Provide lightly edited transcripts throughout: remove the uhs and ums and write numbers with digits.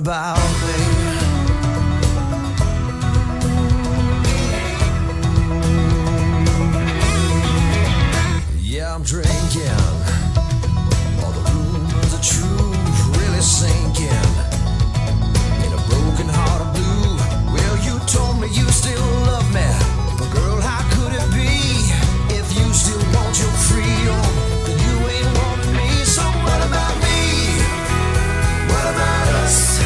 about me? Yeah, I'm drinking. All the rumors are true, really sinking. In a broken heart of blue. Well, you told me you still love me, but girl, how could it be? If you still want your freedom, then you ain't wanting me. So what about me? What about us?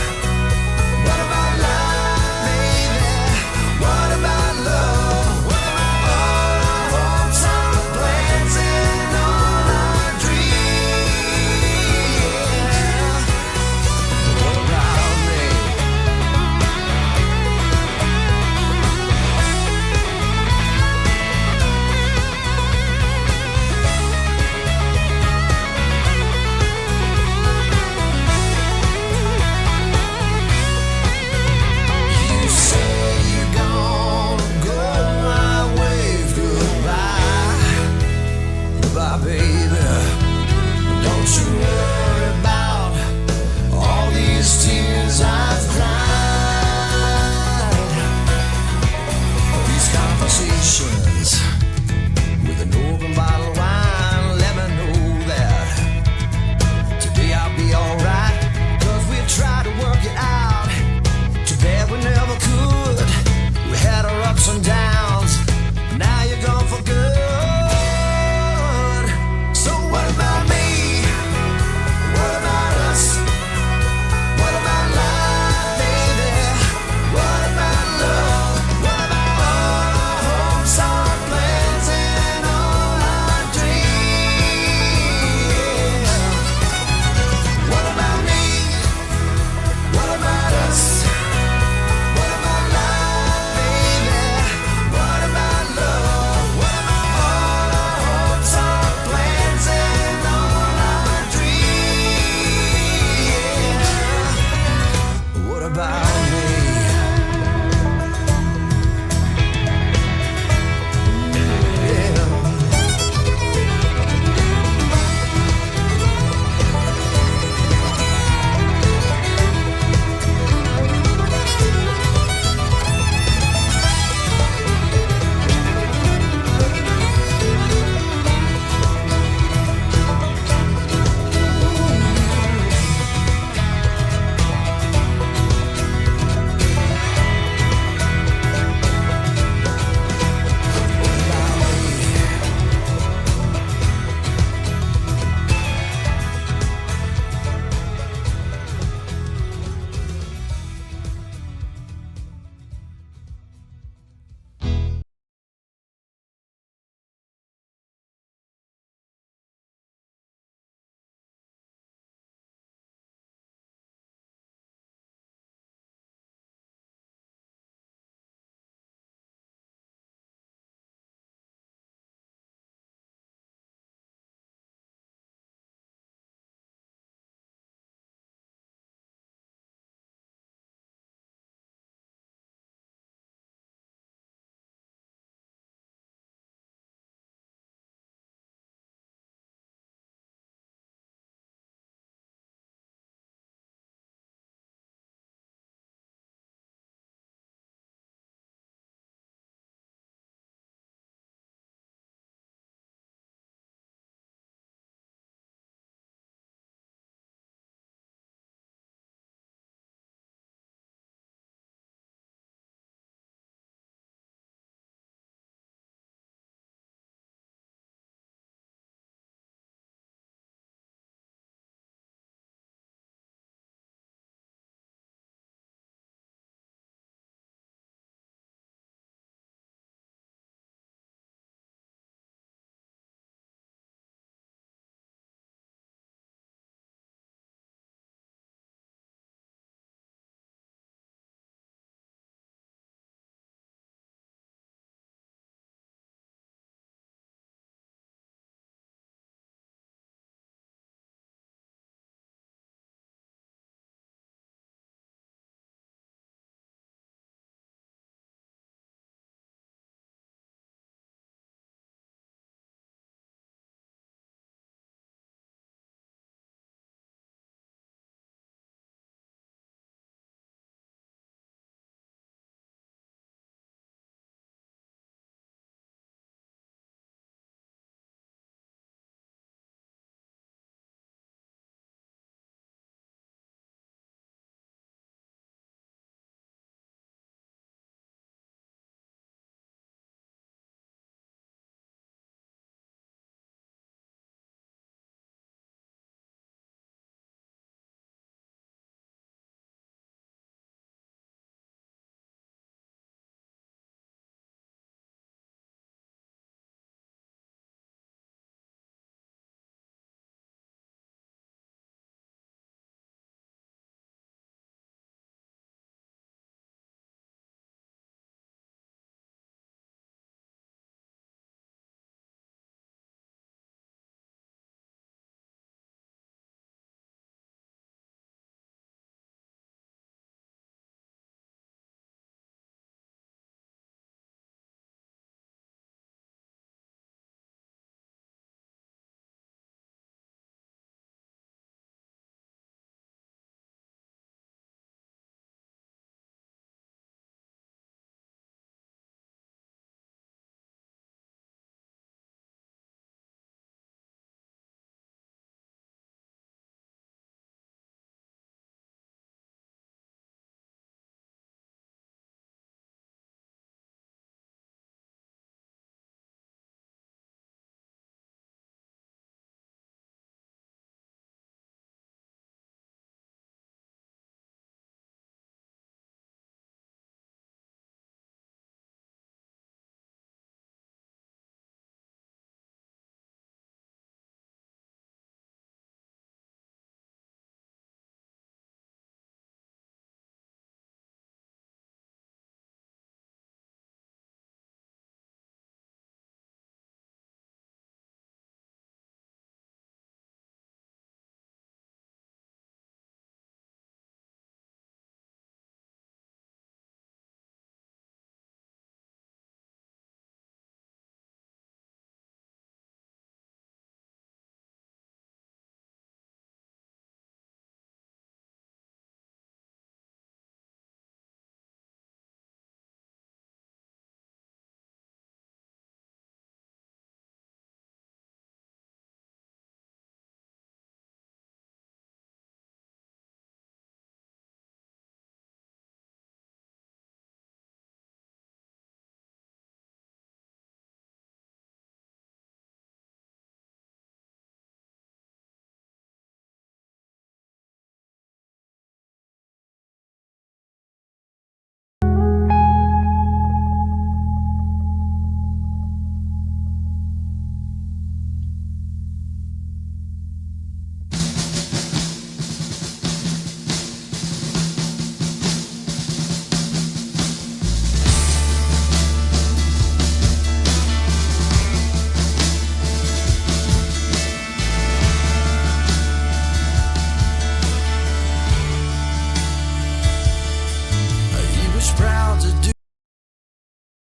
proud to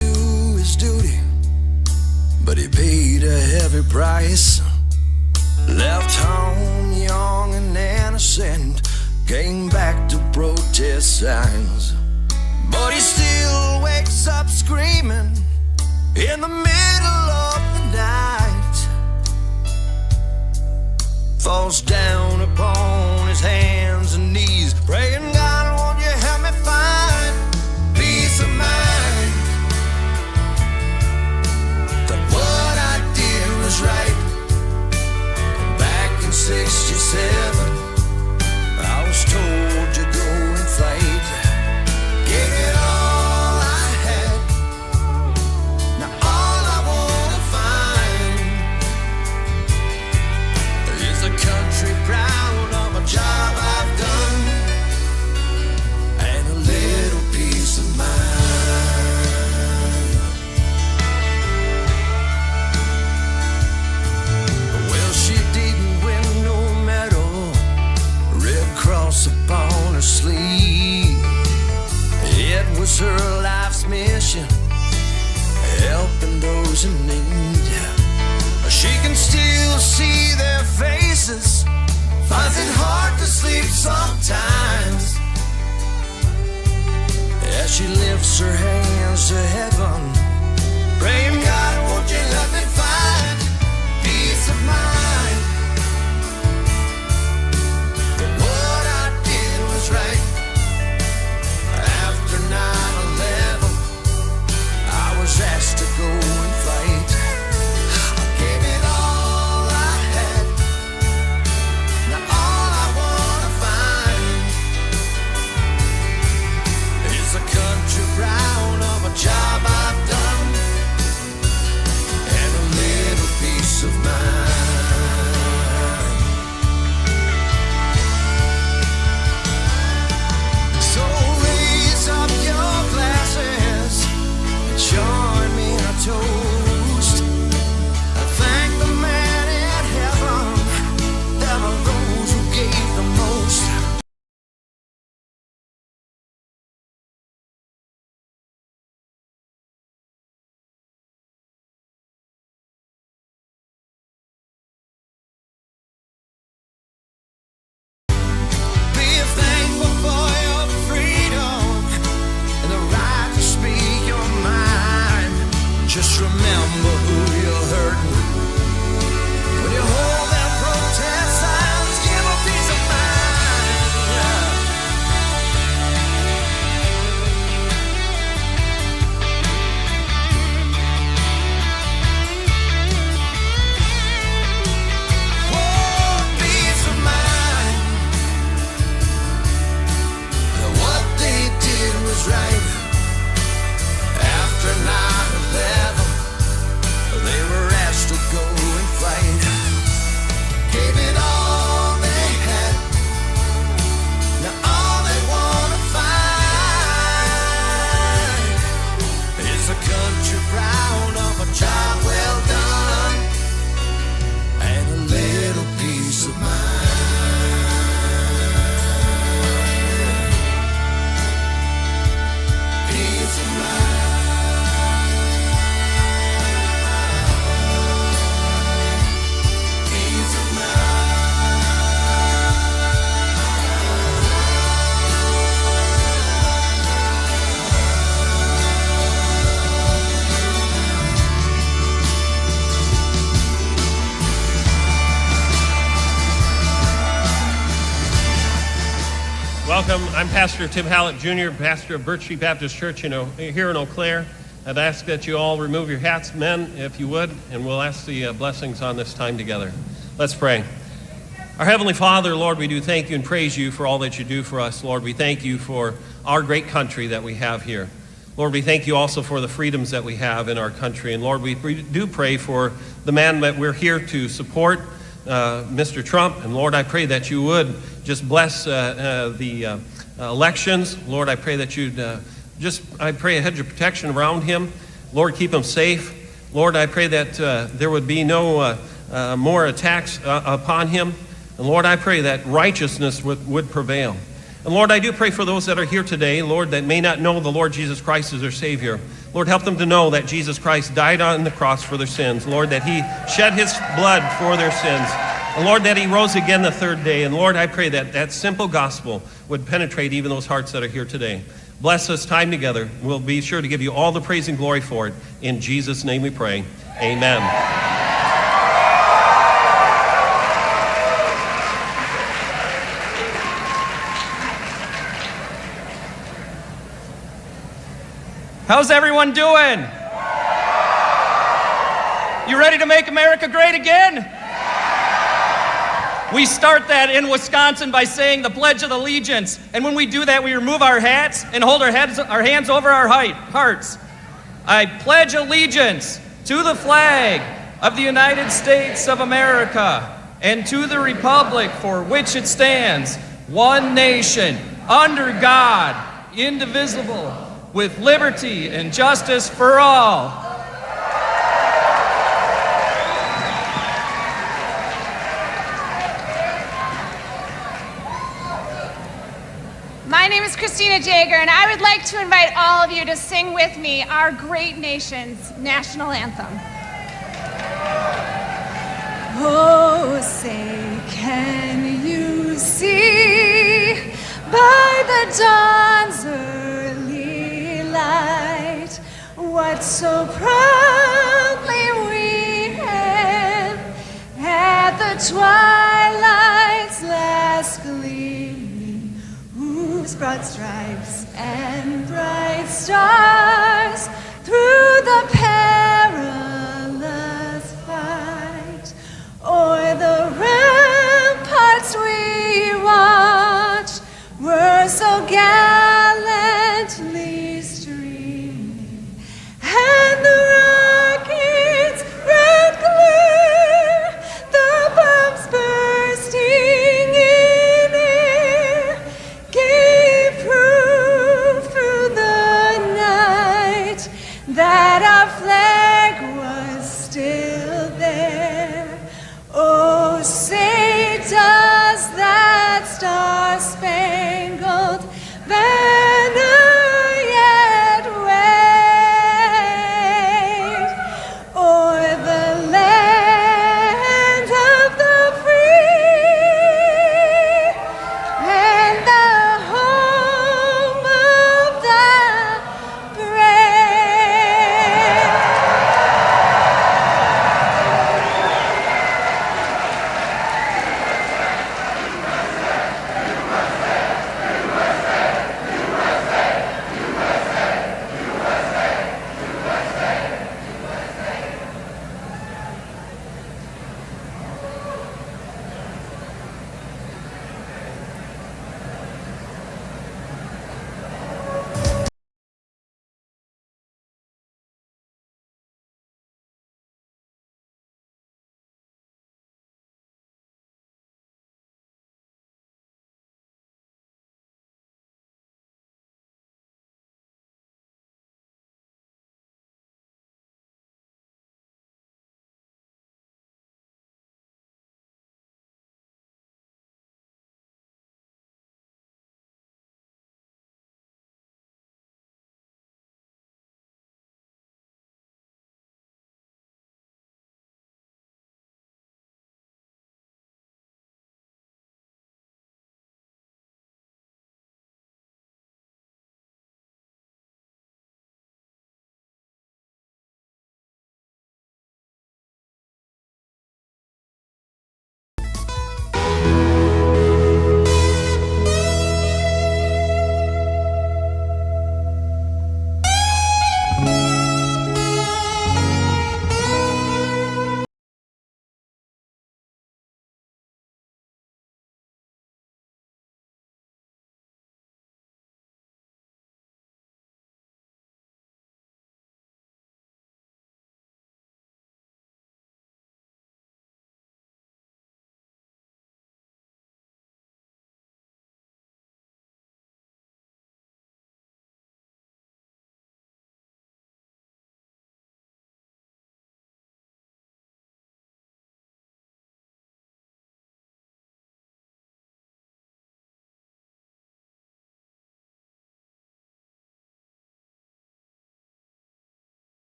do his duty, but he paid a heavy price. Left home young and innocent, came back to protest signs. But he still wakes up screaming in the middle of the night. Falls down upon his hands and knees, praying, God, won't you help me find peace of mind? That what I did was right. Back in 67, I was told to go and fight. Gave it all I had. Now all I wanna find is a country proud of a job I've done, and a little peace of mind. Well, she didn't win no medal, Red Cross upon her sleeve. It was her life's mission, helping those in need. She can still see their faces, finds it hard to sleep sometimes, as she lifts her hands to heaven, praying, God, won't you let me find peace of mind? That what I did was right. After 9/11, I was asked to go and fight. I gave it all I had. Now all I wanna find is a country proud of a job I've done, and a little peace of mind. So raise up your glasses, join me in a toast. I thank the man in heaven, there are those who gave the most. Be thankful for your freedom and the right to speak your mind. Just remember who you're hurting. When you hold that protest signs, give a peace of mind. Yeah. Whoa, peace of mind. Now what they did was right. After 9/11, they were asked to go and fight. Gave it all they had. Now all they wanna find is a country proud of a job well done, and a little peace of mind. Peace of mind. Peace of Welcome. I'm Pastor Tim Hallett Jr., pastor of Birch Street Baptist Church here in Eau Claire. I'd ask that you all remove your hats, men, if you would, and we'll ask the blessings on this time together. Let's pray. Our Heavenly Father, Lord, we do thank you and praise you for all that you do for us. Lord, we thank you for our great country that we have here. Lord, we thank you also for the freedoms that we have in our country. And Lord, we do pray for the man that we're here to support, Mr. Trump. And Lord, I pray that you would just bless the elections. Lord, I pray that you'd I pray a hedge of protection around him. Lord, keep him safe. Lord, I pray that there would be no more attacks upon him. And Lord, I pray that righteousness would prevail. And Lord, I do pray for those that are here today, Lord, that may not know the Lord Jesus Christ as their Savior. Lord, help them to know that Jesus Christ died on the cross for their sins. Lord, that he shed his blood for their sins. And Lord, that he rose again the third day. And Lord, I pray that that simple gospel would penetrate even those hearts that are here today. Bless this time together. We'll be sure to give you all the praise and glory for it. In Jesus' name we pray. Amen. How's everyone doing? You ready to make America great again? We start that in Wisconsin by saying the Pledge of Allegiance. And when we do that, we remove our hats and hold our hands over our hearts. I pledge allegiance to the flag of the United States of America and to the republic for which it stands, one nation, under God, indivisible, with liberty and justice for all. My name is Christina Jager, and I would like to invite all of you to sing with me our great nation's national anthem. Oh, say, can you see by the dawn's early light what so proudly we hailed at the twilight's last gleaming, whose broad stripes and bright stars through the perilous fight o'er the ramparts we watched were so gallantly streaming, and the rockets red glare, the bombs bursting in air, gave proof through the night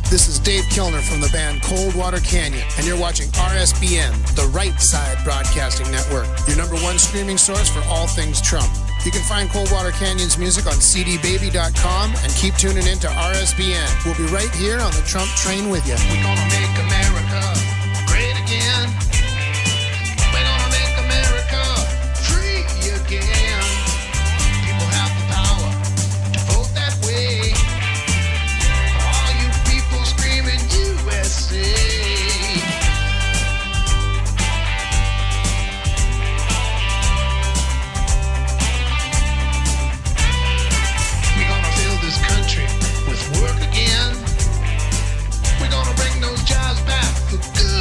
This is Dave Kilner from the band Coldwater Canyon, and you're watching RSBN, the Right Side Broadcasting Network, your number one streaming source for all things Trump. You can find Coldwater Canyon's music on cdbaby.com and keep tuning into RSBN. We'll be right here on the Trump train with you. We're gonna make America great again. We're gonna make America free again. People have the power to vote that way. All you people screaming USA. We're gonna fill this country with work again. We're gonna bring those jobs back for good.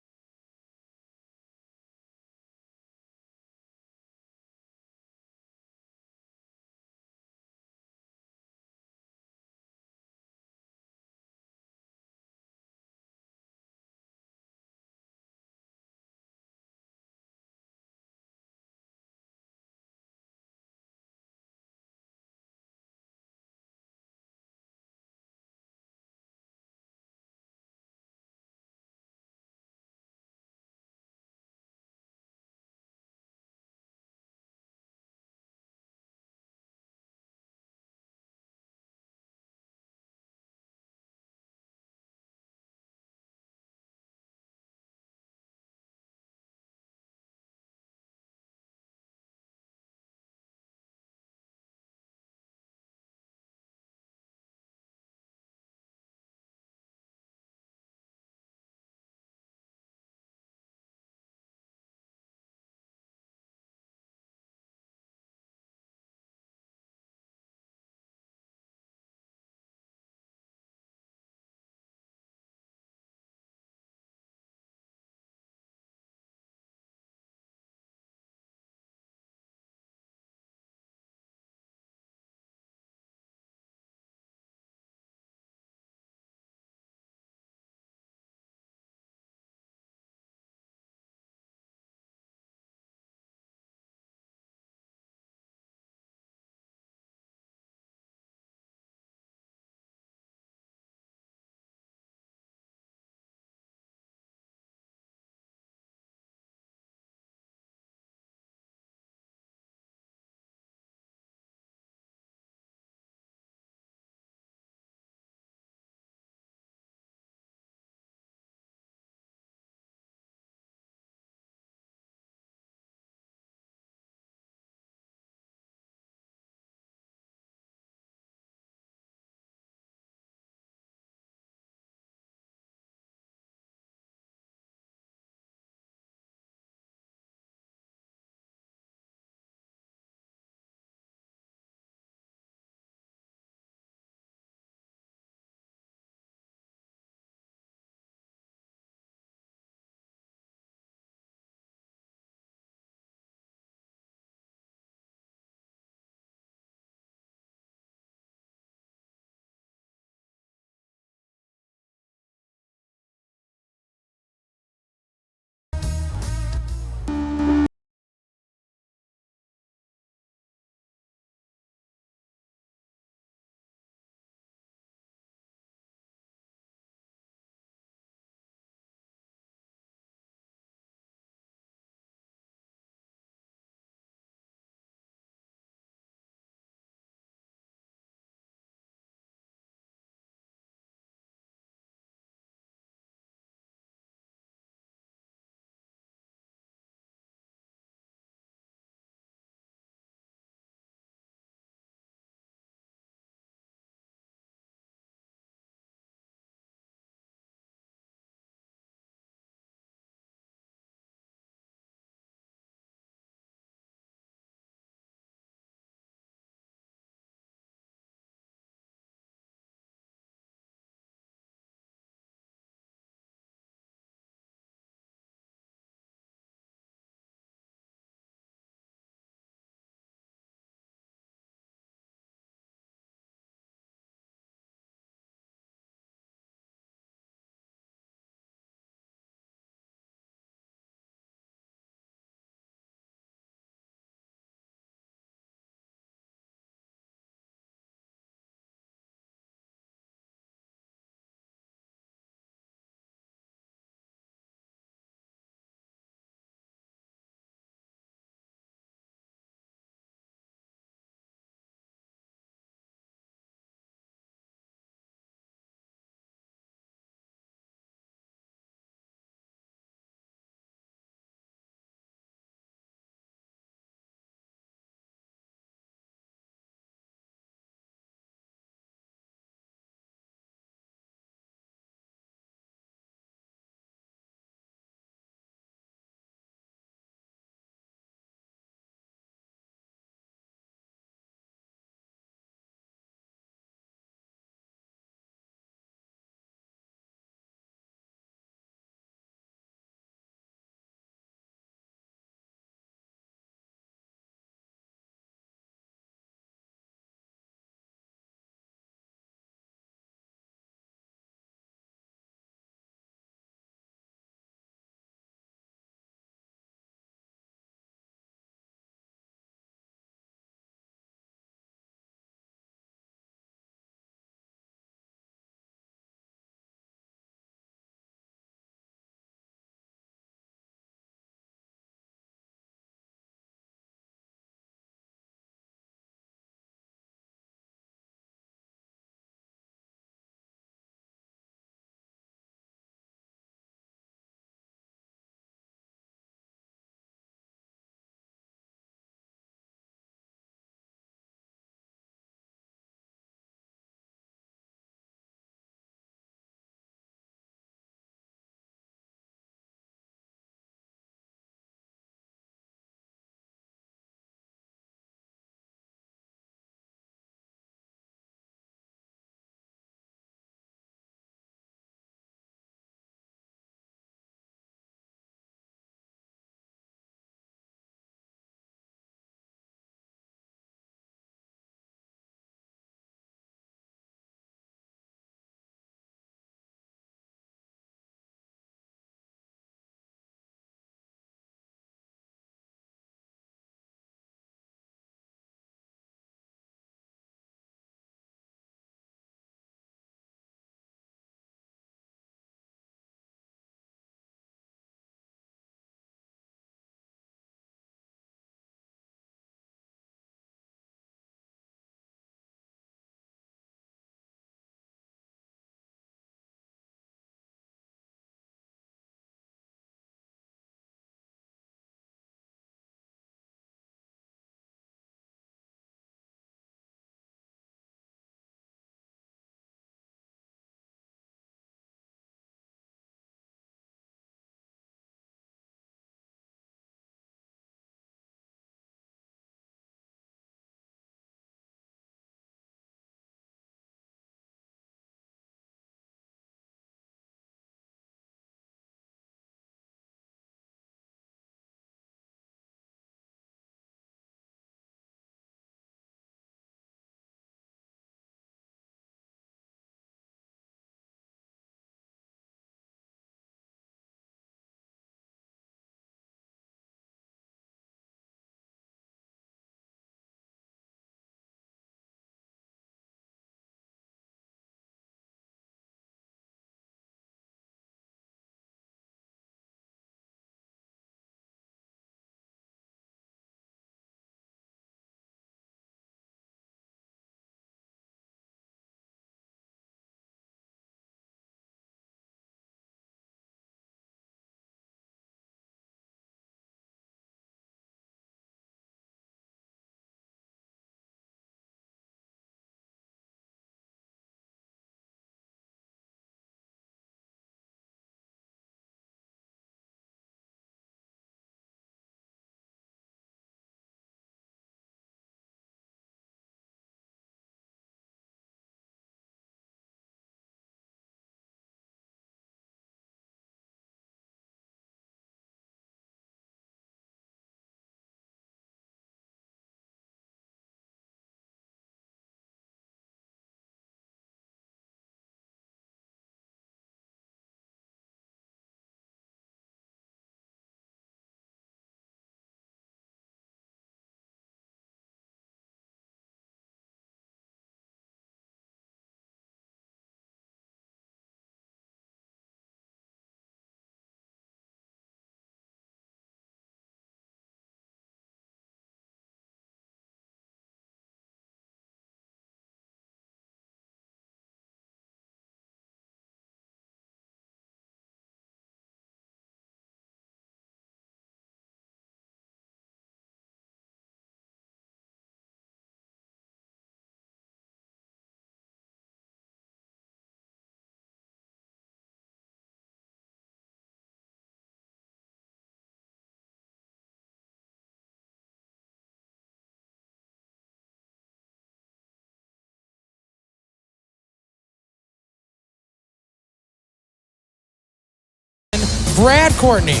Brad Courtney.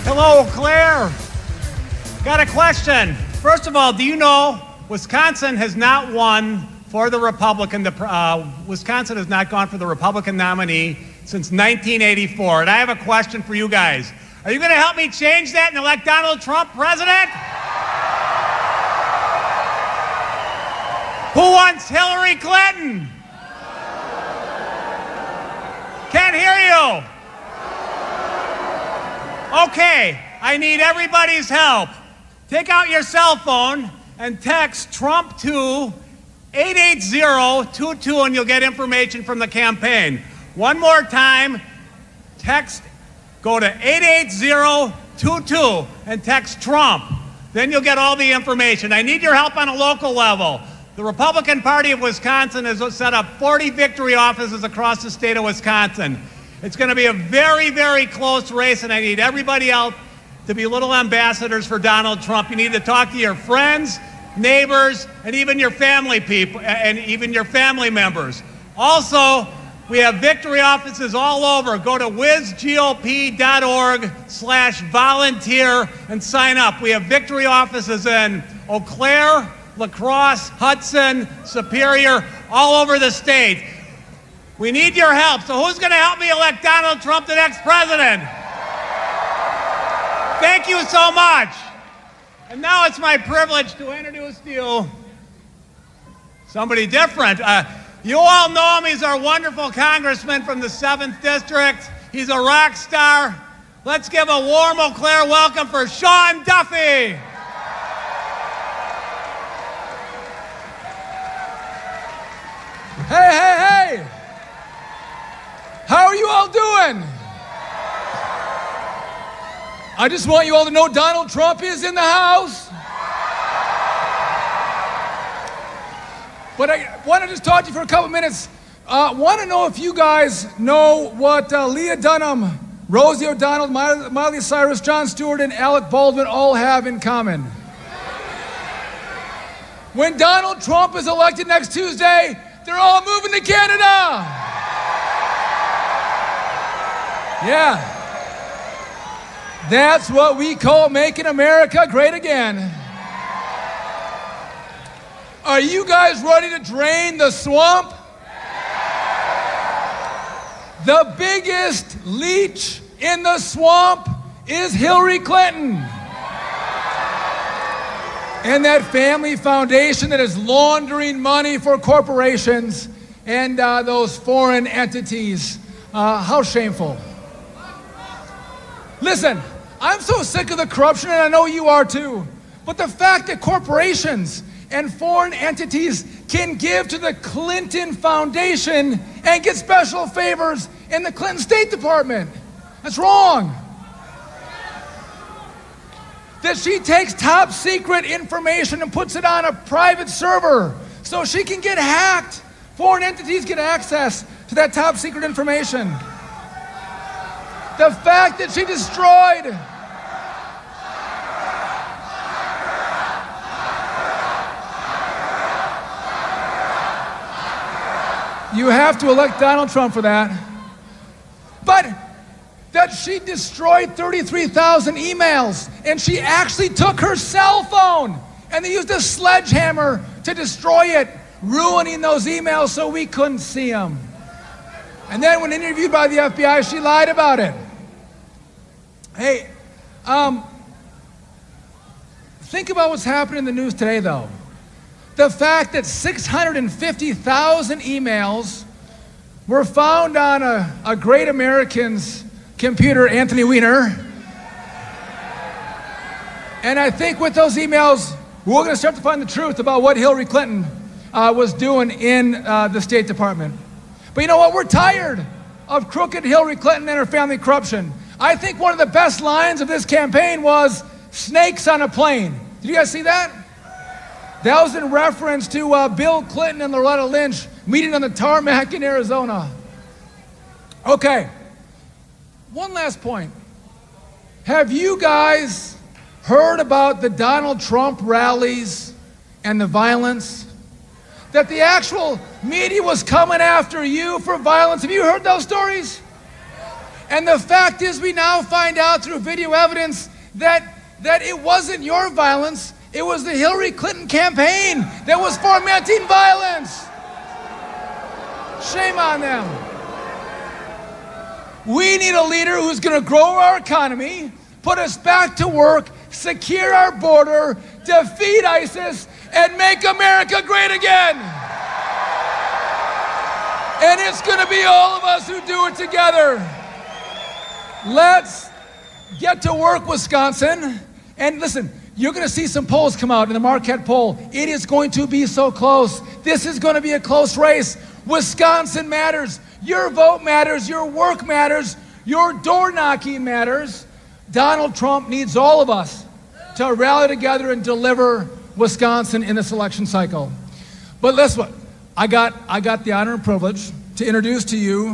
Hello, Claire. Got a question. First of all, do you know Wisconsin has not won for the Republican? Wisconsin has not gone for the Republican nominee since 1984. And I have a question for you guys. Are you going to help me change that and elect Donald Trump president? Who wants Hillary Clinton? Can't hear you. Okay, I need everybody's help. Take out your cell phone and text Trump to 88022 and you'll get information from the campaign. One more time, go to 88022 and text Trump. Then you'll get all the information. I need your help on a local level. The Republican Party of Wisconsin has set up 40 victory offices across the state of Wisconsin. It's going to be a very, very close race, and I need everybody else to be little ambassadors for Donald Trump. You need to talk to your friends, neighbors, and even your family members. Also, we have victory offices all over. Go to wizgop.org/volunteer and sign up. We have victory offices in Eau Claire, La Crosse, Hudson, Superior, all over the state. We need your help. So who's going to help me elect Donald Trump the next president? Thank you so much. And now it's my privilege to introduce to you somebody different. You all know him. He's our wonderful congressman from the 7th District. He's a rock star. Let's give a warm Eau Claire welcome for Sean Duffy. Hey, hey, hey! How are you all doing? I just want you all to know Donald Trump is in the house. But I want to just talk to you for a couple minutes. Want to know if you guys know what Leah Dunham, Rosie O'Donnell, Miley Cyrus, Jon Stewart, and Alec Baldwin all have in common. When Donald Trump is elected next Tuesday, they're all moving to Canada. Yeah. That's what we call making America great again. Are you guys ready to drain the swamp? The biggest leech in the swamp is Hillary Clinton. And that family foundation that is laundering money for corporations and those foreign entities. How shameful. Listen, I'm so sick of the corruption, and I know you are too. But the fact that corporations and foreign entities can give to the Clinton Foundation and get special favors in the Clinton State Department, that's wrong. That she takes top secret information and puts it on a private server so she can get hacked. Foreign entities get access to that top secret information. The fact that she destroyed You have to elect Donald Trump for that. But that she destroyed 33,000 emails, and she actually took her cell phone and they used a sledgehammer to destroy it, ruining those emails so we couldn't see them. And then when interviewed by the FBI, she lied about it. Hey, think about what's happening in the news today, though. The fact that 650,000 emails were found on a great American's computer, Anthony Weiner. And I think with those emails, we're going to start to find the truth about what Hillary Clinton was doing in the State Department. But you know what? We're tired of crooked Hillary Clinton and her family corruption. I think one of the best lines of this campaign was snakes on a plane. Did you guys see that? That was in reference to Bill Clinton and Loretta Lynch meeting on the tarmac in Arizona. Okay, one last point. Have you guys heard about the Donald Trump rallies and the violence? that the actual media was coming after you for violence. Have you heard those stories? And the fact is, we now find out through video evidence that it wasn't your violence, it was the Hillary Clinton campaign that was fomenting violence. Shame on them. We need a leader who's going to grow our economy, put us back to work, secure our border, defeat ISIS, and make America great again. And it's going to be all of us who do it together. Let's get to work, Wisconsin. And listen, you're going to see some polls come out in the Marquette poll. It is going to be so close. This is going to be a close race. Wisconsin matters. Your vote matters. Your work matters. Your door knocking matters. Donald Trump needs all of us to rally together and deliver Wisconsin in this election cycle. But listen, I got the honor and privilege to introduce to you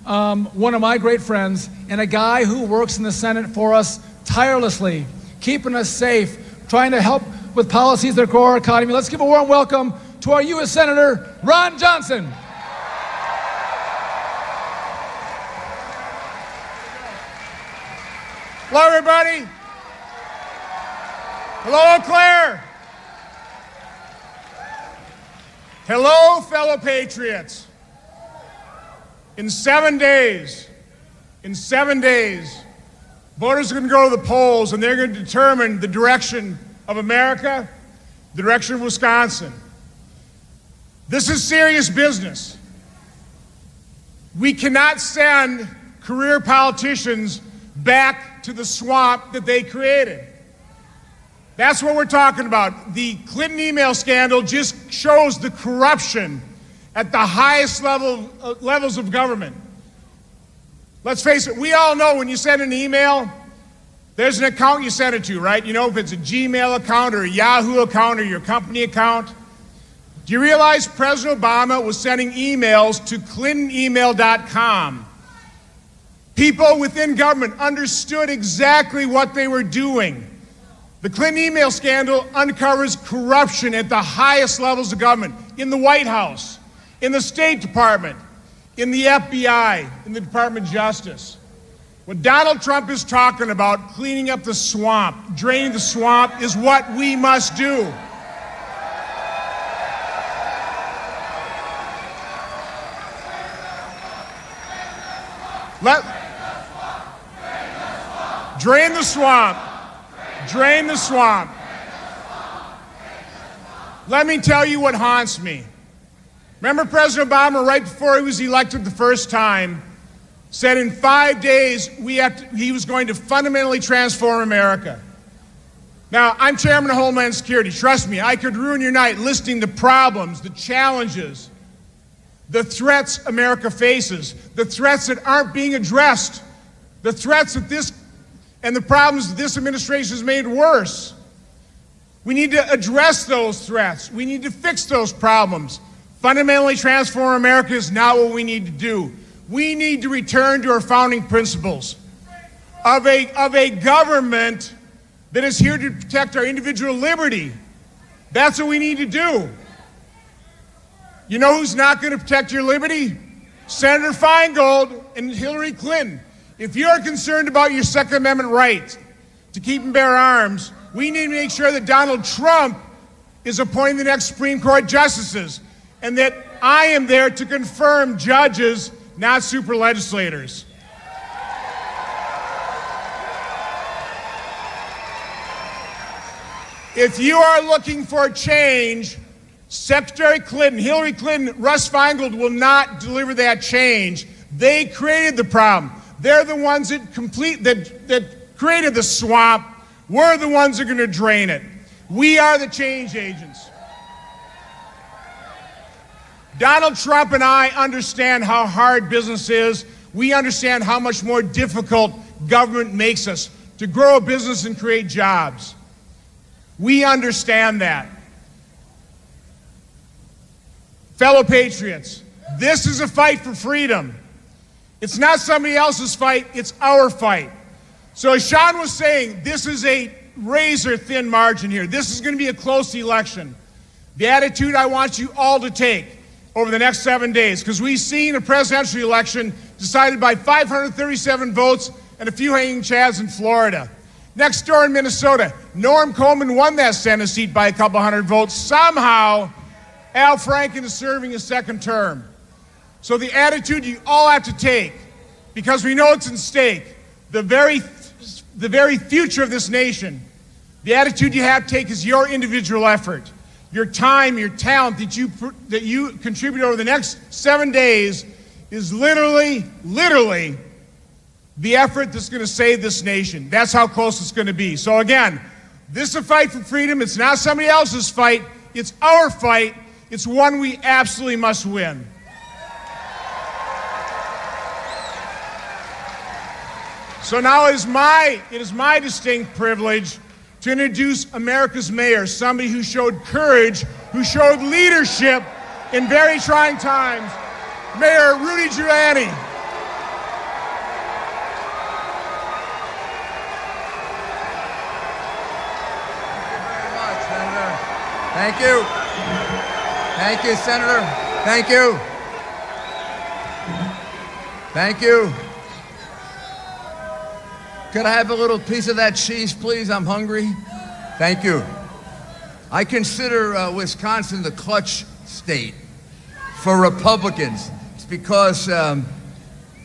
one of my great friends and a guy who works in the Senate for us tirelessly, keeping us safe, trying to help with policies that grow our economy. Let's give a warm welcome to our U.S. Senator, Ron Johnson. Hello, everybody. Hello, Eau Claire. Hello, fellow patriots. In 7 days, voters are going to go to the polls and they're going to determine the direction of America, the direction of Wisconsin. This is serious business. We cannot send career politicians back to the swamp that they created. That's what we're talking about. The Clinton email scandal just shows the corruption at the highest levels of government. Let's face it, we all know when you send an email, there's an account you send it to, right? You know, if it's a Gmail account or a Yahoo account or your company account. Do you realize President Obama was sending emails to ClintonEmail.com? People within government understood exactly what they were doing. The Clinton email scandal uncovers corruption at the highest levels of government, in the White House, in the State Department, in the FBI, in the Department of Justice. What Donald Trump is talking about, cleaning up the swamp, draining the swamp, is what we must do. Drain the swamp. Drain the swamp. Let me tell you what haunts me. Remember President Obama, right before he was elected the first time, said in 5 days he was going to fundamentally transform America. Now, I'm chairman of Homeland Security. Trust me, I could ruin your night listing the problems, the challenges, the threats America faces, the threats that aren't being addressed, the threats that and the problems that this administration has made worse. We need to address those threats. We need to fix those problems. Fundamentally transform America is not what we need to do. We need to return to our founding principles of a government that is here to protect our individual liberty. That's what we need to do. You know who's not going to protect your liberty? Senator Feingold and Hillary Clinton. If you're concerned about your Second Amendment right to keep and bear arms, we need to make sure that Donald Trump is appointing the next Supreme Court justices and that I am there to confirm judges, not super legislators. If you are looking for change, Secretary Clinton, Hillary Clinton, Russ Feingold will not deliver that change. They created the problem. They're the ones that created the swamp. We're the ones that are going to drain it. We are the change agents. Donald Trump and I understand how hard business is. We understand how much more difficult government makes us to grow a business and create jobs. We understand that. Fellow patriots, this is a fight for freedom. It's not somebody else's fight, it's our fight. So as Sean was saying, this is a razor-thin margin here. This is going to be a close election. the attitude I want you all to take over the next 7 days, because we've seen a presidential election decided by 537 votes and a few hanging chads in Florida. Next door in Minnesota, Norm Coleman won that Senate seat by a couple hundred votes. Somehow, Al Franken is serving his second term. So the attitude you all have to take, because we know it's in stake, the very future of this nation, the attitude you have to take is your individual effort. Your time, your talent that you contribute over the next 7 days is literally the effort that's going to save this nation. That's how close it's going to be. So again, this is a fight for freedom. It's not somebody else's fight. It's our fight. It's one we absolutely must win. So now it is my distinct privilege to introduce America's mayor, somebody who showed courage, who showed leadership in very trying times, Mayor Rudy Giuliani. Thank you. Thank you, Senator. Thank you. Thank you. Could I have a little piece of that cheese, please? I'm hungry. Thank you. I consider Wisconsin the clutch state for Republicans. It's because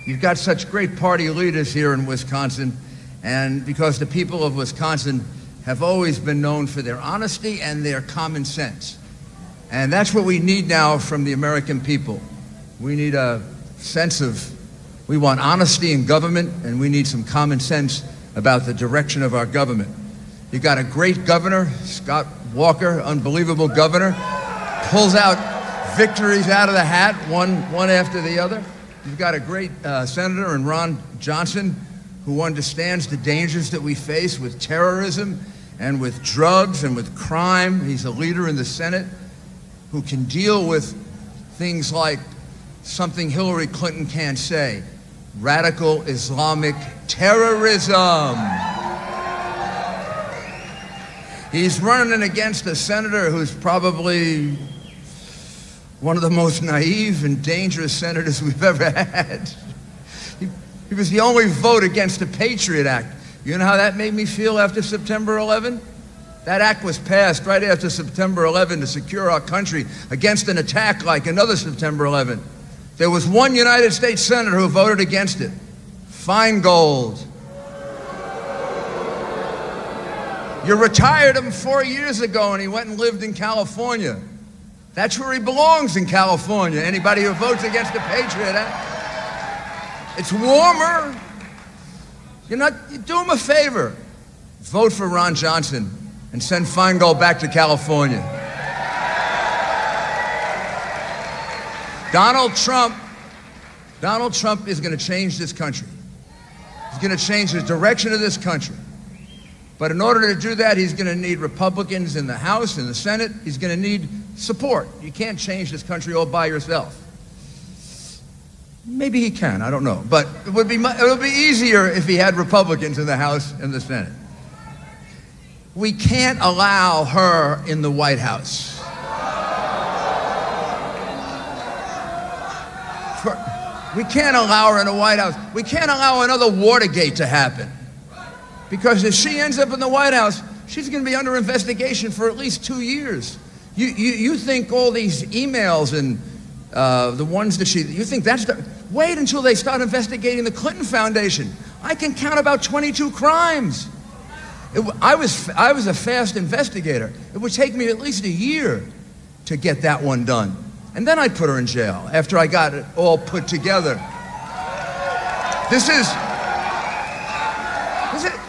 you've got such great party leaders here in Wisconsin, and because the people of Wisconsin have always been known for their honesty and their common sense. And that's what we need now from the American people. We need a sense of, we want honesty in government, and we need some common sense about the direction of our government. You got a great governor, Scott Walker, unbelievable governor, pulls out victories out of the hat, one after the other. You've got a great senator in Ron Johnson, who understands the dangers that we face with terrorism and with drugs and with crime. He's a leader in the Senate who can deal with things like something Hillary Clinton can't say: radical Islamic terrorism. He's running against a senator who's probably one of the most naive and dangerous senators we've ever had. He was the only vote against the Patriot Act. You know how that made me feel after September 11? That act was passed right after September 11 to secure our country against an attack like another September 11. There was one United States senator who voted against it, Feingold. You retired him 4 years ago and he went and lived in California. That's where he belongs, in California. Anybody who votes against the Patriot Act. It's warmer. You do him a favor. Vote for Ron Johnson and send Feingold back to California. Donald Trump is going to change this country. He's going to change the direction of this country. But in order to do that, he's going to need Republicans in the House, in the Senate. He's going to need support. You can't change this country all by yourself. Maybe he can, I don't know. But it would be easier if he had Republicans in the House and the Senate. We can't allow her in the White House. We can't allow her in the White House. We can't allow another Watergate to happen. Because if she ends up in the White House, she's going to be under investigation for at least 2 years. You think all these emails and the ones that you think that's wait until they start investigating the Clinton Foundation. I can count about 22 crimes. I was a fast investigator. It would take me at least a year to get that one done. And then I'd put her in jail after I got it all put together. This is it.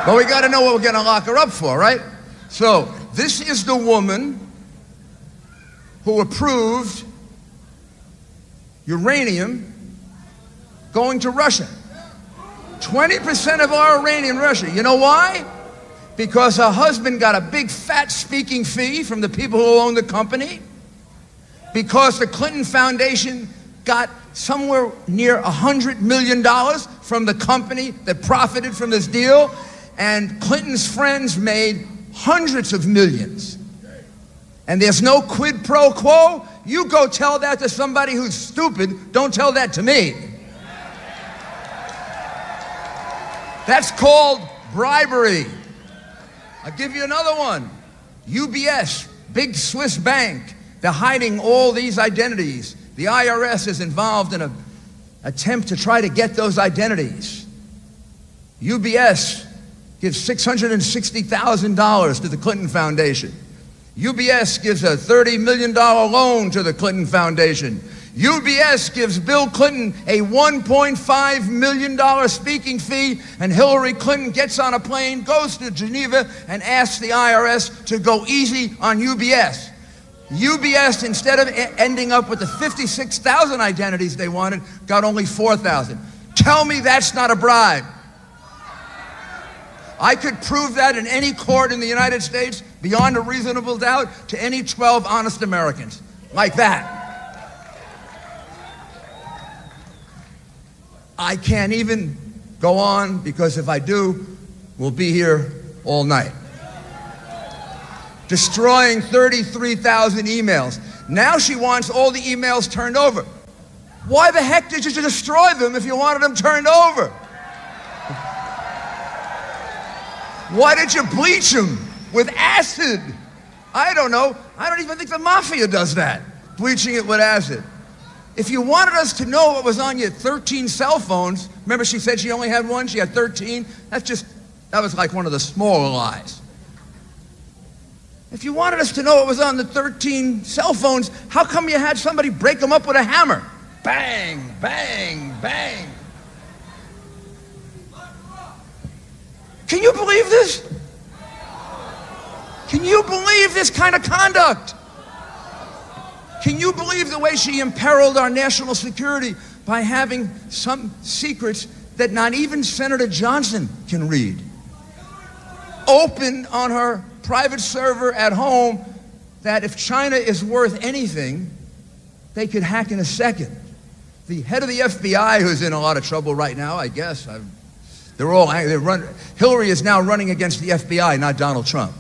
But we got to know what we're going to lock her up for, right? So this is the woman who approved uranium going to Russia. 20% of our uranium in Russia. You know why? Because her husband got a big fat speaking fee from the people who own the company. Because the Clinton Foundation got somewhere near $100 million from the company that profited from this deal, and Clinton's friends made hundreds of millions. And there's no quid pro quo. You go tell that to somebody who's stupid. Don't tell that to me. That's called bribery. I'll give you another one. UBS, big Swiss bank. They're hiding all these identities. The IRS is involved in an attempt to try to get those identities. UBS gives $660,000 to the Clinton Foundation. UBS gives a $30 million loan to the Clinton Foundation. UBS gives Bill Clinton a $1.5 million speaking fee, and Hillary Clinton gets on a plane, goes to Geneva, and asks the IRS to go easy on UBS. UBS, instead of ending up with the 56,000 identities they wanted, got only 4,000. Tell me that's not a bribe. I could prove that in any court in the United States, beyond a reasonable doubt, to any 12 honest Americans. Like that. I can't even go on, because if I do, we'll be here all night. Destroying 33,000 emails. Now she wants all the emails turned over. Why the heck did you destroy them if you wanted them turned over? Why did you bleach them with acid? I don't know. I don't even think the mafia does that, bleaching it with acid. If you wanted us to know what was on your 13 cell phones, remember she said she only had one, she had 13? That was like one of the smaller lies. If you wanted us to know what was on the 13 cell phones, how come you had somebody break them up with a hammer? Bang, bang, bang. Can you believe this? Can you believe this kind of conduct? Can you believe the way she imperiled our national security by having some secrets that not even Senator Johnson can read? Open on her private server at home, that if China is worth anything, they could hack in a second. The head of the FBI, who's in a lot of trouble right now, I guess, Hillary is now running against the FBI, not Donald Trump.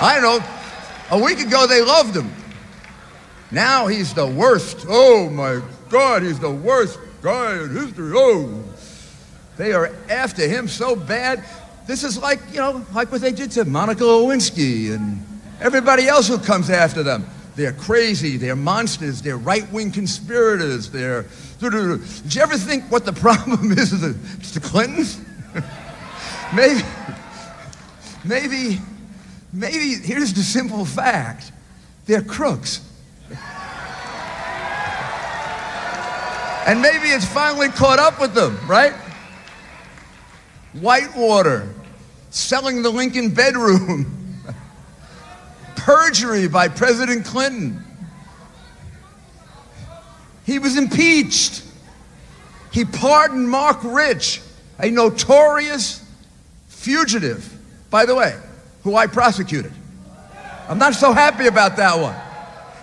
I don't know, a week ago they loved him. Now he's the worst. Oh my God, he's the worst guy in history. Oh, they are after him so bad. This is like, like what they did to Monica Lewinsky and everybody else who comes after them. They're crazy, they're monsters, they're right-wing conspirators, Did you ever think what the problem is? It's the Clintons? Maybe here's the simple fact. They're crooks. And maybe it's finally caught up with them, right? Whitewater, selling the Lincoln bedroom, perjury by President Clinton. He was impeached. He pardoned Mark Rich, a notorious fugitive, by the way, who I prosecuted. I'm not so happy about that one.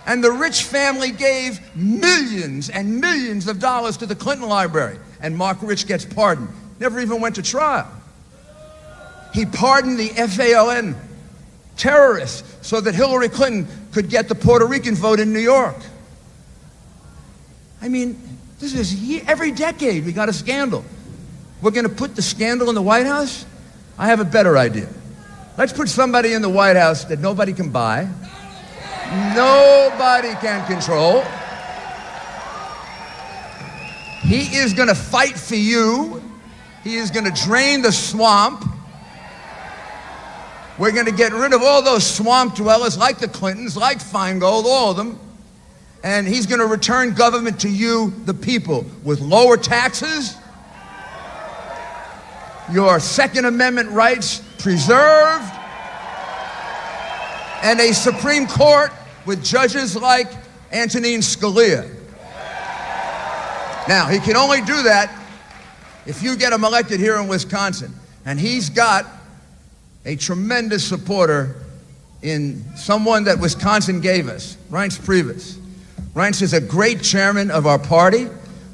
And the Rich family gave millions and millions of dollars to the Clinton Library, and Mark Rich gets pardoned. Never even went to trial. He pardoned the FALN terrorists so that Hillary Clinton could get the Puerto Rican vote in New York. I mean, this is every decade we got a scandal. We're going to put the scandal in the White House? I have a better idea. Let's put somebody in the White House that nobody can buy, nobody can control. He is going to fight for you. He is going to drain the swamp. We're going to get rid of all those swamp dwellers like the Clintons, like Feingold, all of them. And he's going to return government to you, the people, with lower taxes, your Second Amendment rights preserved, and a Supreme Court with judges like Antonin Scalia. Now, he can only do that if you get him elected here in Wisconsin. And he's got a tremendous supporter in someone that Wisconsin gave us, Reince Priebus. Reince is a great chairman of our party.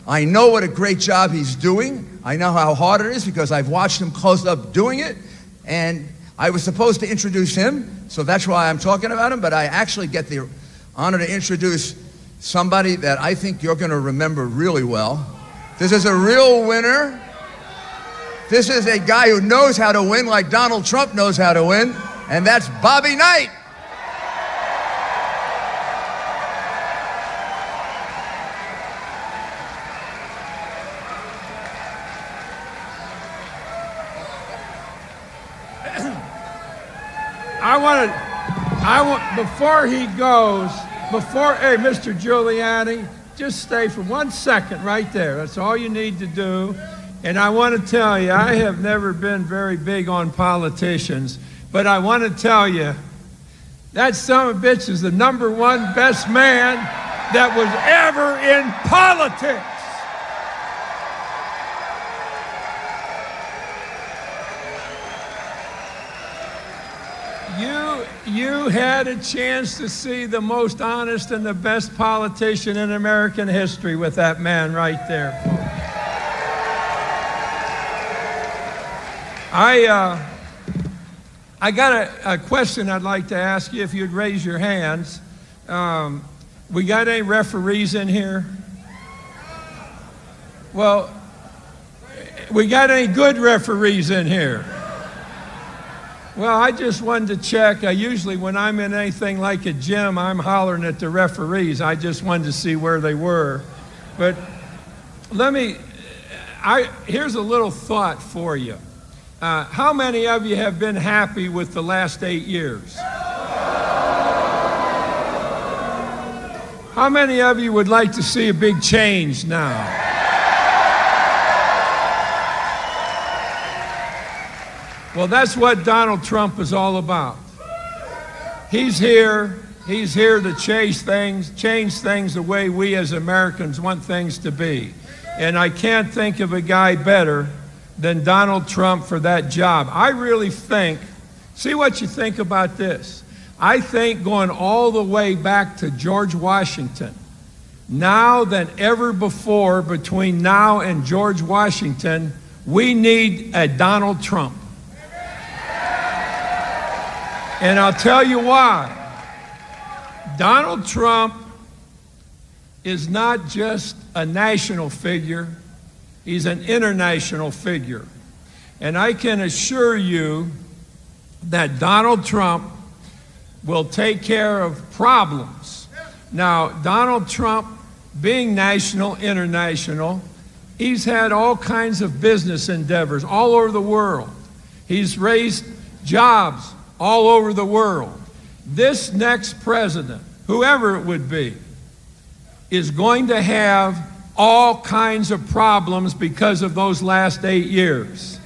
I know what a great job he's doing. I know how hard it is because I've watched him close up doing it. And I was supposed to introduce him, so that's why I'm talking about him, but I actually get the honor to introduce somebody that I think you're going to remember really well. This is a real winner. This is a guy who knows how to win like Donald Trump knows how to win, and that's Bobby Knight. Before he goes, hey, Mr. Giuliani, just stay for 1 second right there. That's all you need to do. And I want to tell you, I have never been very big on politicians, but I want to tell you, that son of a bitch is the #1 best man that was ever in politics. You had a chance to see the most honest and the best politician in American history with that man right there, folks. I got a question I'd like to ask you if you'd raise your hands. We got any referees in here? Well, we got any good referees in here? Well, I just wanted to check. Usually when I'm in anything like a gym, I'm hollering at the referees. I just wanted to see where they were. But here's a little thought for you. How many of you have been happy with the last 8 years? How many of you would like to see a big change now? Well, that's what Donald Trump is all about. He's here to change things the way we as Americans want things to be. And I can't think of a guy better than Donald Trump for that job. I really think, see what you think about this. I think going all the way back to George Washington, now than ever before, between now and George Washington, we need a Donald Trump. And I'll tell you why. Donald Trump is not just a national figure, he's an international figure. And I can assure you that Donald Trump will take care of problems. Now, Donald Trump, being national, international, he's had all kinds of business endeavors all over the world. He's raised jobs all over the world. This next president, whoever it would be, is going to have all kinds of problems because of those last 8 years.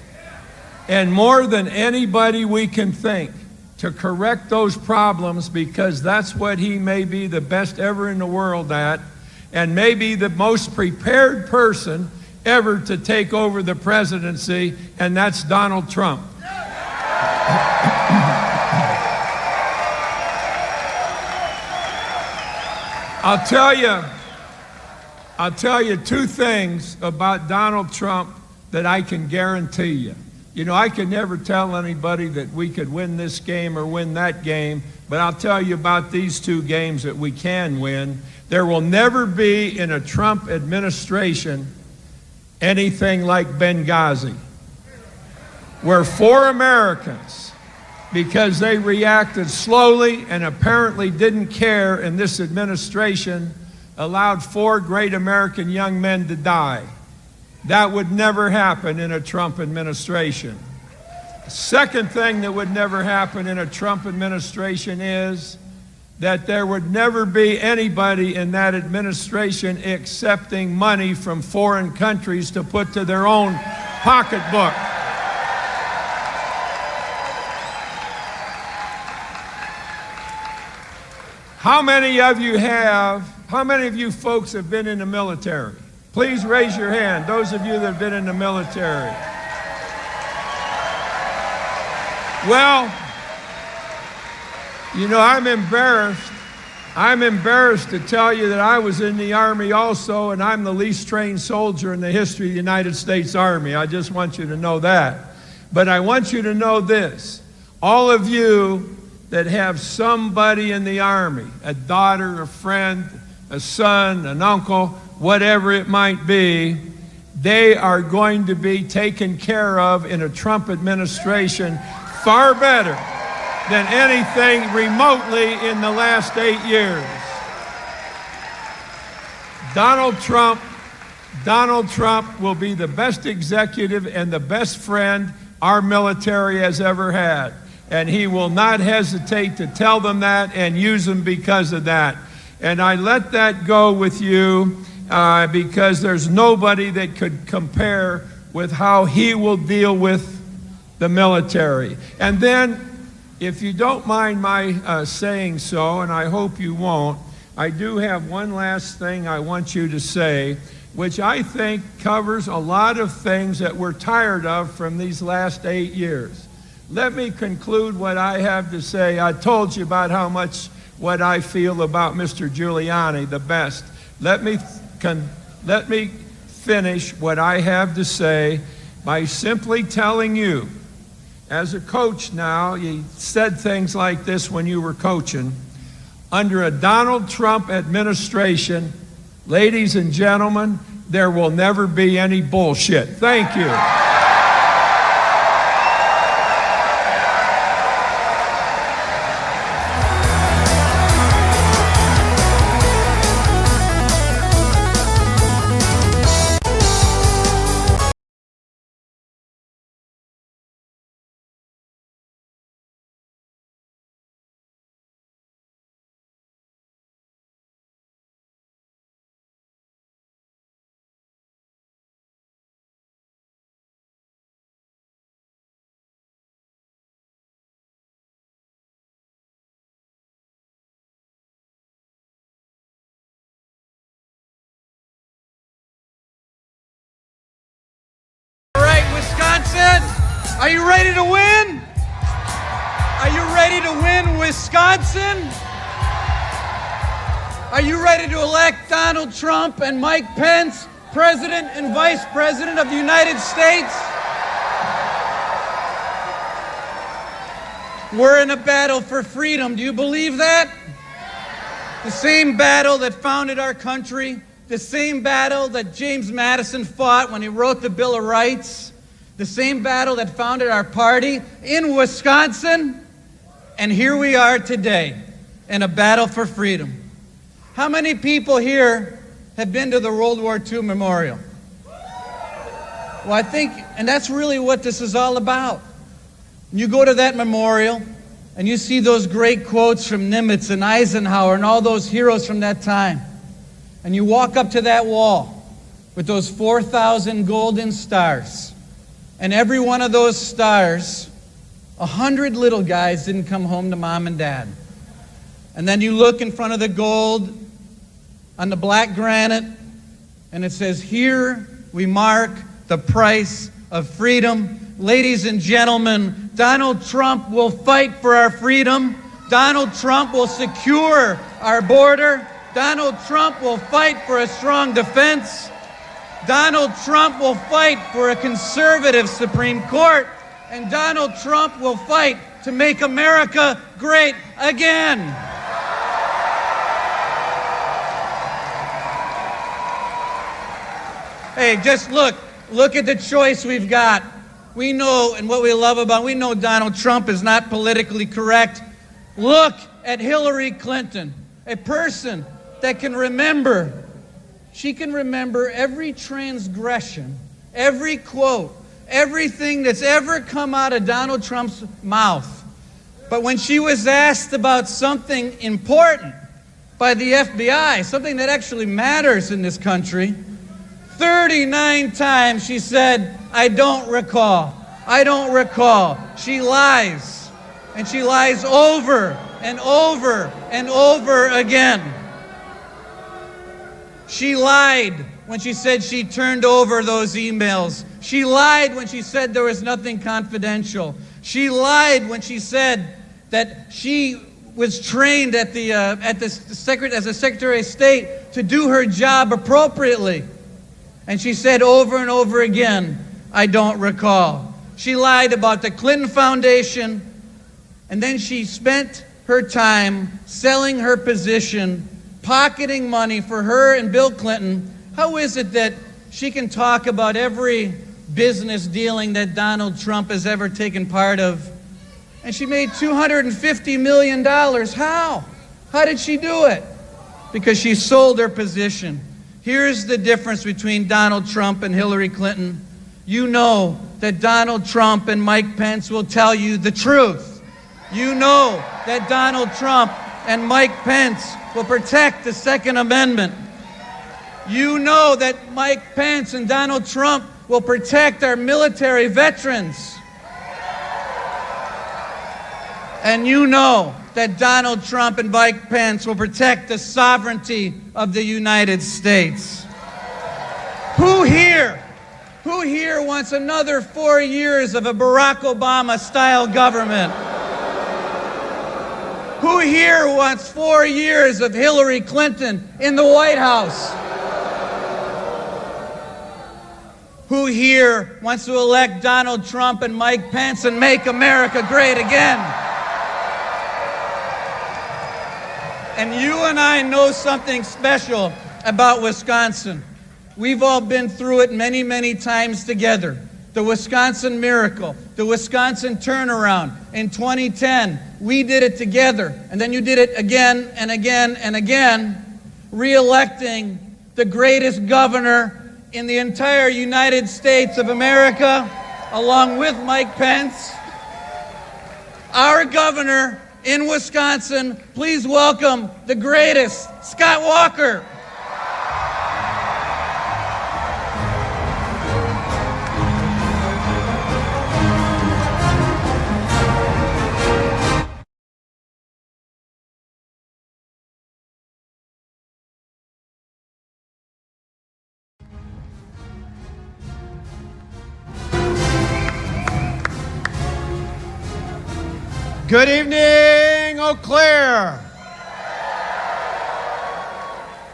And more than anybody we can think to correct those problems, because that's what he may be the best ever in the world at, and maybe the most prepared person ever to take over the presidency, and that's Donald Trump. I'll tell you 2 things about Donald Trump that I can guarantee you. You know, I could never tell anybody that we could win this game or win that game, but I'll tell you about these 2 games that we can win. There will never be in a Trump administration anything like Benghazi, where 4 Americans, because they reacted slowly and apparently didn't care in this administration, allowed 4 great American young men to die. That would never happen in a Trump administration. The second thing that would never happen in a Trump administration is that there would never be anybody in that administration accepting money from foreign countries to put to their own pocketbook. How many of you folks have been in the military? Please raise your hand, those of you that have been in the military. Well, you know, I'm embarrassed I'm embarrassed to tell you that I was in the Army also, and I'm the least trained soldier in the history of the United States Army. I just want you to know that. But I want you to know this. All of you that have somebody in the Army, a daughter, a friend, a son, an uncle, whatever it might be, they are going to be taken care of in a Trump administration far better than anything remotely in the last 8 years. Donald Trump will be the best executive and the best friend our military has ever had. And he will not hesitate to tell them that and use them because of that. And I let that go with you because there's nobody that could compare with how he will deal with the military. And then, if you don't mind my saying so, and I hope you won't, I do have one last thing I want you to say, which I think covers a lot of things that we're tired of from these last 8 years. Let me conclude what I have to say. I told you about how much what I feel about Mr. Giuliani, the best. Let me finish what I have to say by simply telling you, as a coach now, you said things like this when you were coaching. Under a Donald Trump administration, ladies and gentlemen, there will never be any bullshit. Thank you. Wisconsin, are you ready to win? Are you ready to win, Wisconsin? Are you ready to elect Donald Trump and Mike Pence, President and Vice President of the United States? We're in a battle for freedom. Do you believe that? The same battle that founded our country, the same battle that James Madison fought when he wrote the Bill of Rights, the same battle that founded our party in Wisconsin, and here we are today in a battle for freedom. How many people here have been to the World War II Memorial? Well, I think, and that's really what this is all about. You go to that memorial, and you see those great quotes from Nimitz and Eisenhower and all those heroes from that time. And you walk up to that wall with those 4,000 golden stars. And every one of those stars, 100 little guys didn't come home to mom and dad. And then you look in front of the gold on the black granite, and it says, "Here we mark the price of freedom." Ladies and gentlemen, Donald Trump will fight for our freedom. Donald Trump will secure our border. Donald Trump will fight for a strong defense. Donald Trump will fight for a conservative Supreme Court. And Donald Trump will fight to make America great again. Hey, just look at the choice we've got. We know, and what we love about, we know Donald Trump is not politically correct. Look at Hillary Clinton, a person that can remember. She can remember every transgression, every quote, everything that's ever come out of Donald Trump's mouth. But when she was asked about something important by the FBI, something that actually matters in this country, 39 times she said, "I don't recall. I don't recall." She lies. And she lies over and over and over again. She lied when she said she turned over those emails. She lied when she said there was nothing confidential. She lied when she said that she was trained as a Secretary of State to do her job appropriately. And she said over and over again, I don't recall. She lied about the Clinton Foundation, and then she spent her time selling her position, pocketing money for her and Bill Clinton. How is it that she can talk about every business dealing that Donald Trump has ever taken part of? And she made $250 million. How? How did she do it? Because she sold her position. Here's the difference between Donald Trump and Hillary Clinton. You know that Donald Trump and Mike Pence will tell you the truth. You know that Donald Trump and Mike Pence will protect the Second Amendment. You know that Mike Pence and Donald Trump will protect our military veterans. And you know that Donald Trump and Mike Pence will protect the sovereignty of the United States. Who here wants another 4 years of a Barack Obama-style government? Who here wants 4 years of Hillary Clinton in the White House? Who here wants to elect Donald Trump and Mike Pence and make America great again? And you and I know something special about Wisconsin. We've all been through it many, many times together. The Wisconsin miracle, the Wisconsin turnaround. In 2010, we did it together. And then you did it again and again and again, re-electing the greatest governor in the entire United States of America, along with Mike Pence. Our governor in Wisconsin, please welcome the greatest, Scott Walker. Good evening, Eau Claire.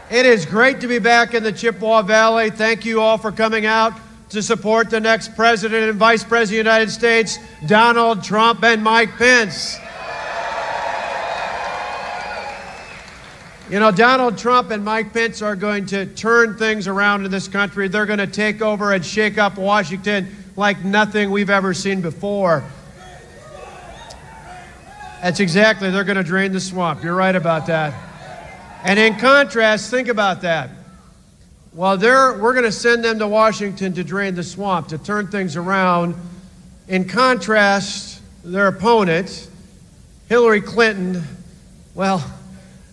It is great to be back in the Chippewa Valley. Thank you all for coming out to support the next President and Vice President of the United States, Donald Trump and Mike Pence. You know, Donald Trump and Mike Pence are going to turn things around in this country. They're going to take over and shake up Washington like nothing we've ever seen before. That's exactly, they're going to drain the swamp. You're right about that. And in contrast, think about that. While we're going to send them to Washington to drain the swamp, to turn things around. In contrast, their opponent, Hillary Clinton, well,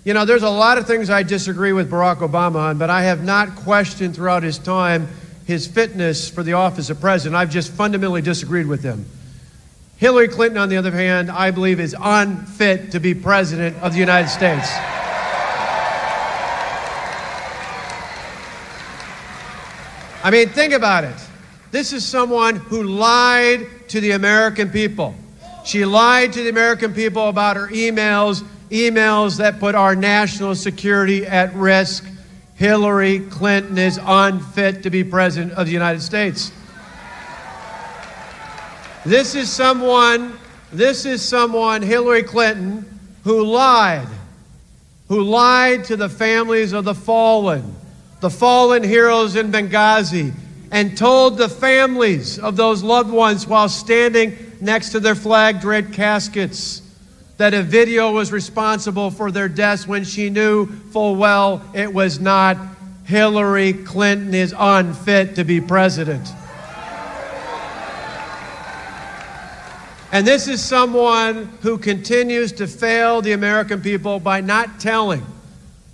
you know, there's a lot of things I disagree with Barack Obama on, but I have not questioned throughout his time his fitness for the office of president. I've just fundamentally disagreed with him. Hillary Clinton, on the other hand, I believe is unfit to be president of the United States. I mean, think about it. This is someone who lied to the American people. She lied to the American people about her emails that put our national security at risk. Hillary Clinton is unfit to be president of the United States. This is someone, Hillary Clinton, who lied to the families of the fallen heroes in Benghazi, and told the families of those loved ones while standing next to their flag-draped caskets that a video was responsible for their deaths when she knew full well it was not. Hillary Clinton is unfit to be president. And this is someone who continues to fail the American people by not telling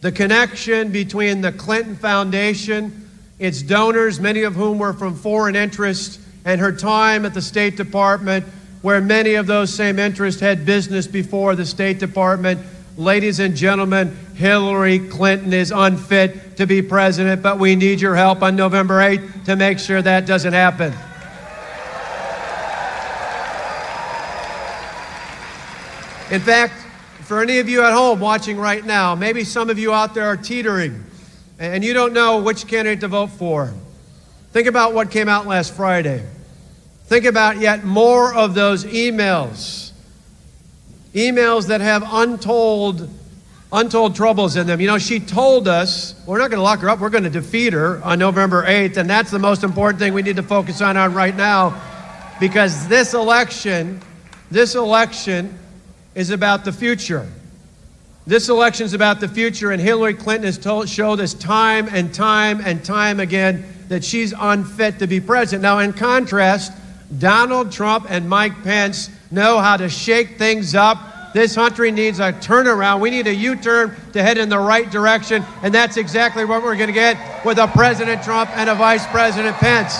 the connection between the Clinton Foundation, its donors, many of whom were from foreign interests, and her time at the State Department, where many of those same interests had business before the State Department. Ladies and gentlemen, Hillary Clinton is unfit to be president, but we need your help on November 8th to make sure that doesn't happen. In fact, for any of you at home watching right now, maybe some of you out there are teetering and you don't know which candidate to vote for. Think about what came out last Friday. Think about yet more of those emails that have untold troubles in them. You know, she told us, we're not going to lock her up, we're going to defeat her on November 8th, and that's the most important thing we need to focus on right now, because this election is about the future. This election is about the future, and Hillary Clinton has showed us time and time and time again that she's unfit to be president. Now, in contrast, Donald Trump and Mike Pence know how to shake things up. This country needs a turnaround. We need a U-turn to head in the right direction, and that's exactly what we're going to get with a President Trump and a Vice President Pence.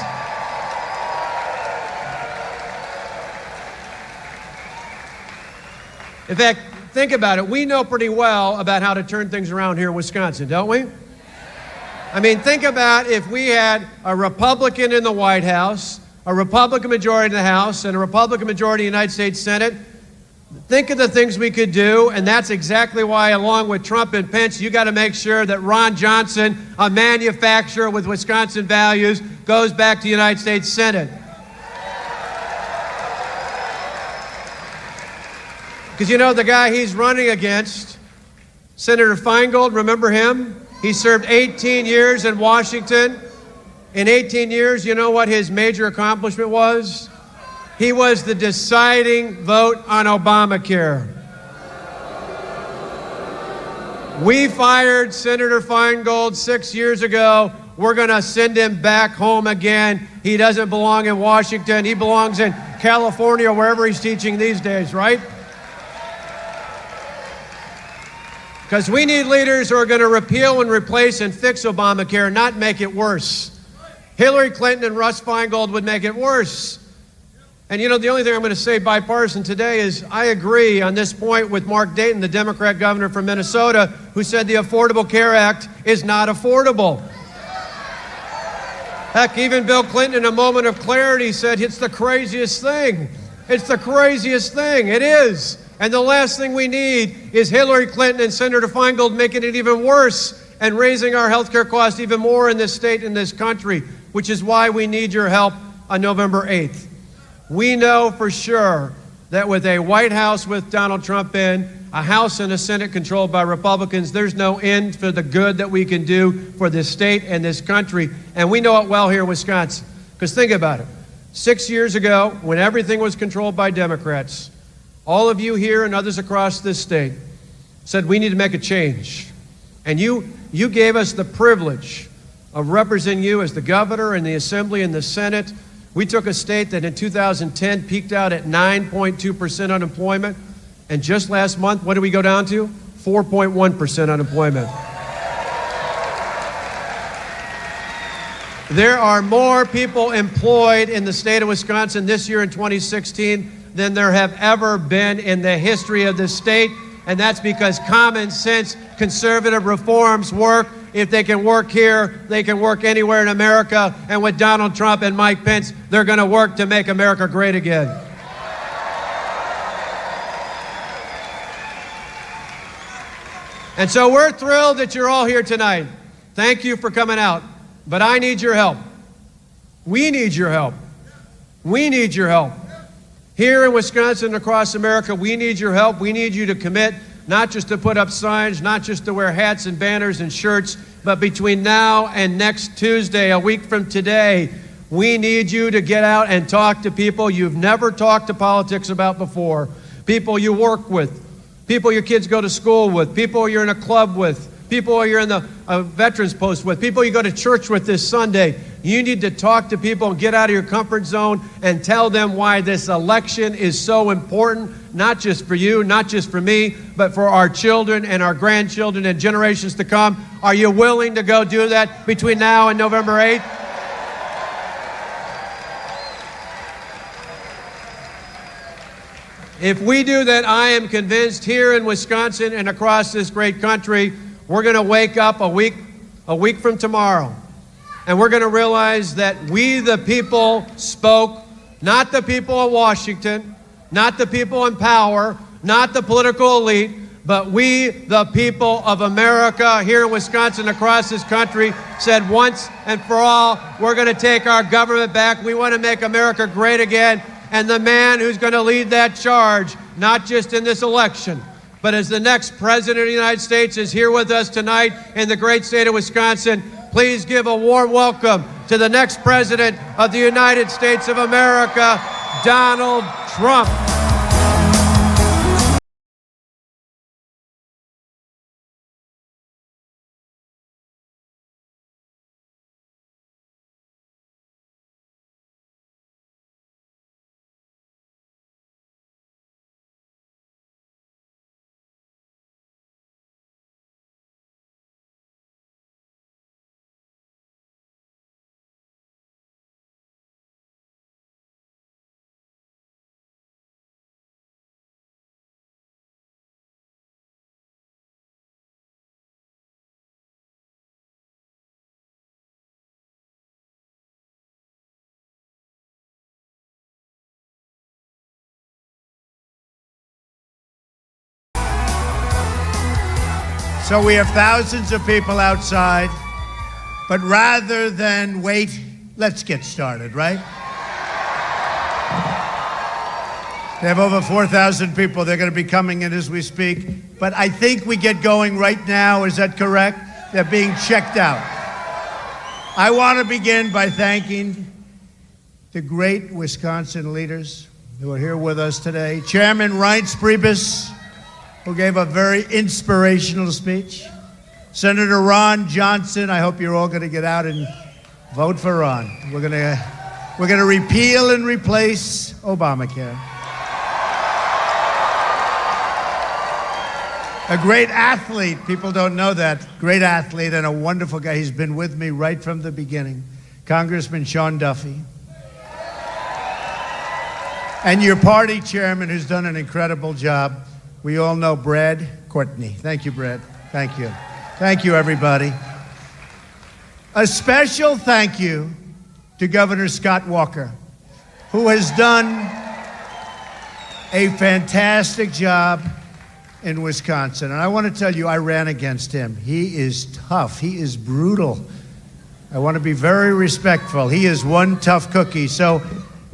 In fact, think about it. We know pretty well about how to turn things around here in Wisconsin, don't we? I mean, think about if we had a Republican in the White House, a Republican majority in the House, and a Republican majority in the United States Senate. Think of the things we could do, and that's exactly why, along with Trump and Pence, you got to make sure that Ron Johnson, a manufacturer with Wisconsin values, goes back to the United States Senate. Because you know the guy he's running against, Senator Feingold, remember him? He served 18 years in Washington. In 18 years, you know what his major accomplishment was? He was the deciding vote on Obamacare. We fired Senator Feingold 6 years ago. We're going to send him back home again. He doesn't belong in Washington. He belongs in California, wherever he's teaching these days, right? Because we need leaders who are going to repeal and replace and fix Obamacare, not make it worse. Hillary Clinton and Russ Feingold would make it worse. And you know, the only thing I'm going to say bipartisan today is I agree on this point with Mark Dayton, the Democrat governor from Minnesota, who said the Affordable Care Act is not affordable. Heck, even Bill Clinton, in a moment of clarity, said it's the craziest thing. It's the craziest thing. It is. And the last thing we need is Hillary Clinton and Senator Feingold making it even worse and raising our health care costs even more in this state and this country, which is why we need your help on November 8th. We know for sure that with a White House with Donald Trump in, a House and a Senate controlled by Republicans, there's no end for the good that we can do for this state and this country. And we know it well here in Wisconsin. Because think about it. 6 years ago, when everything was controlled by Democrats, all of you here and others across this state said we need to make a change. And you gave us the privilege of representing you as the governor in the Assembly and the Senate. We took a state that in 2010 peaked out at 9.2% unemployment. And just last month, what did we go down to? 4.1% unemployment. There are more people employed in the state of Wisconsin this year in 2016 than there have ever been in the history of this state. And that's because common sense conservative reforms work. If they can work here, they can work anywhere in America. And with Donald Trump and Mike Pence, they're going to work to make America great again. And so we're thrilled that you're all here tonight. Thank you for coming out. But I need your help. We need your help. We need your help. Here in Wisconsin and across America, we need your help. We need you to commit, not just to put up signs, not just to wear hats and banners and shirts, but between now and next Tuesday, a week from today, we need you to get out and talk to people you've never talked to politics about before, people you work with, people your kids go to school with, people you're in a club with, people you're in the veterans post with, people you go to church with this Sunday. You need to talk to people and get out of your comfort zone and tell them why this election is so important, not just for you, not just for me, but for our children and our grandchildren and generations to come. Are you willing to go do that between now and November 8th? If we do that, I am convinced here in Wisconsin and across this great country, we're going to wake up a week from tomorrow, and we're going to realize that we, the people, spoke, not the people in Washington, not the people in power, not the political elite, But we, the people of America here in Wisconsin, across this country, said once and for all, we're going to take our government back. We want to make America great again. And the man who's going to lead that charge, not just in this election, but as the next president of the United States, is here with us tonight in the great state of Wisconsin. Please give a warm welcome to the next president of the United States of America, Donald Trump. So we have thousands of people outside, but rather than wait, let's get started, right? They have over 4,000 people. They're going to be coming in as we speak. But I think we get going right now. Is that correct? They're being checked out. I want to begin by thanking the great Wisconsin leaders who are here with us today. Chairman Reince Priebus, who gave a very inspirational speech. Senator Ron Johnson, I hope you're all going to get out and vote for Ron. We're going to repeal and replace Obamacare. A great athlete, people don't know that, great athlete and a wonderful guy. He's been with me right from the beginning, Congressman Sean Duffy. And your party chairman, who's done an incredible job. We all know Brad Courtney. Thank you, Brad. Thank you. Thank you, everybody. A special thank you to Governor Scott Walker, who has done a fantastic job in Wisconsin. And I want to tell you, I ran against him. He is tough. He is brutal. I want to be very respectful. He is one tough cookie. So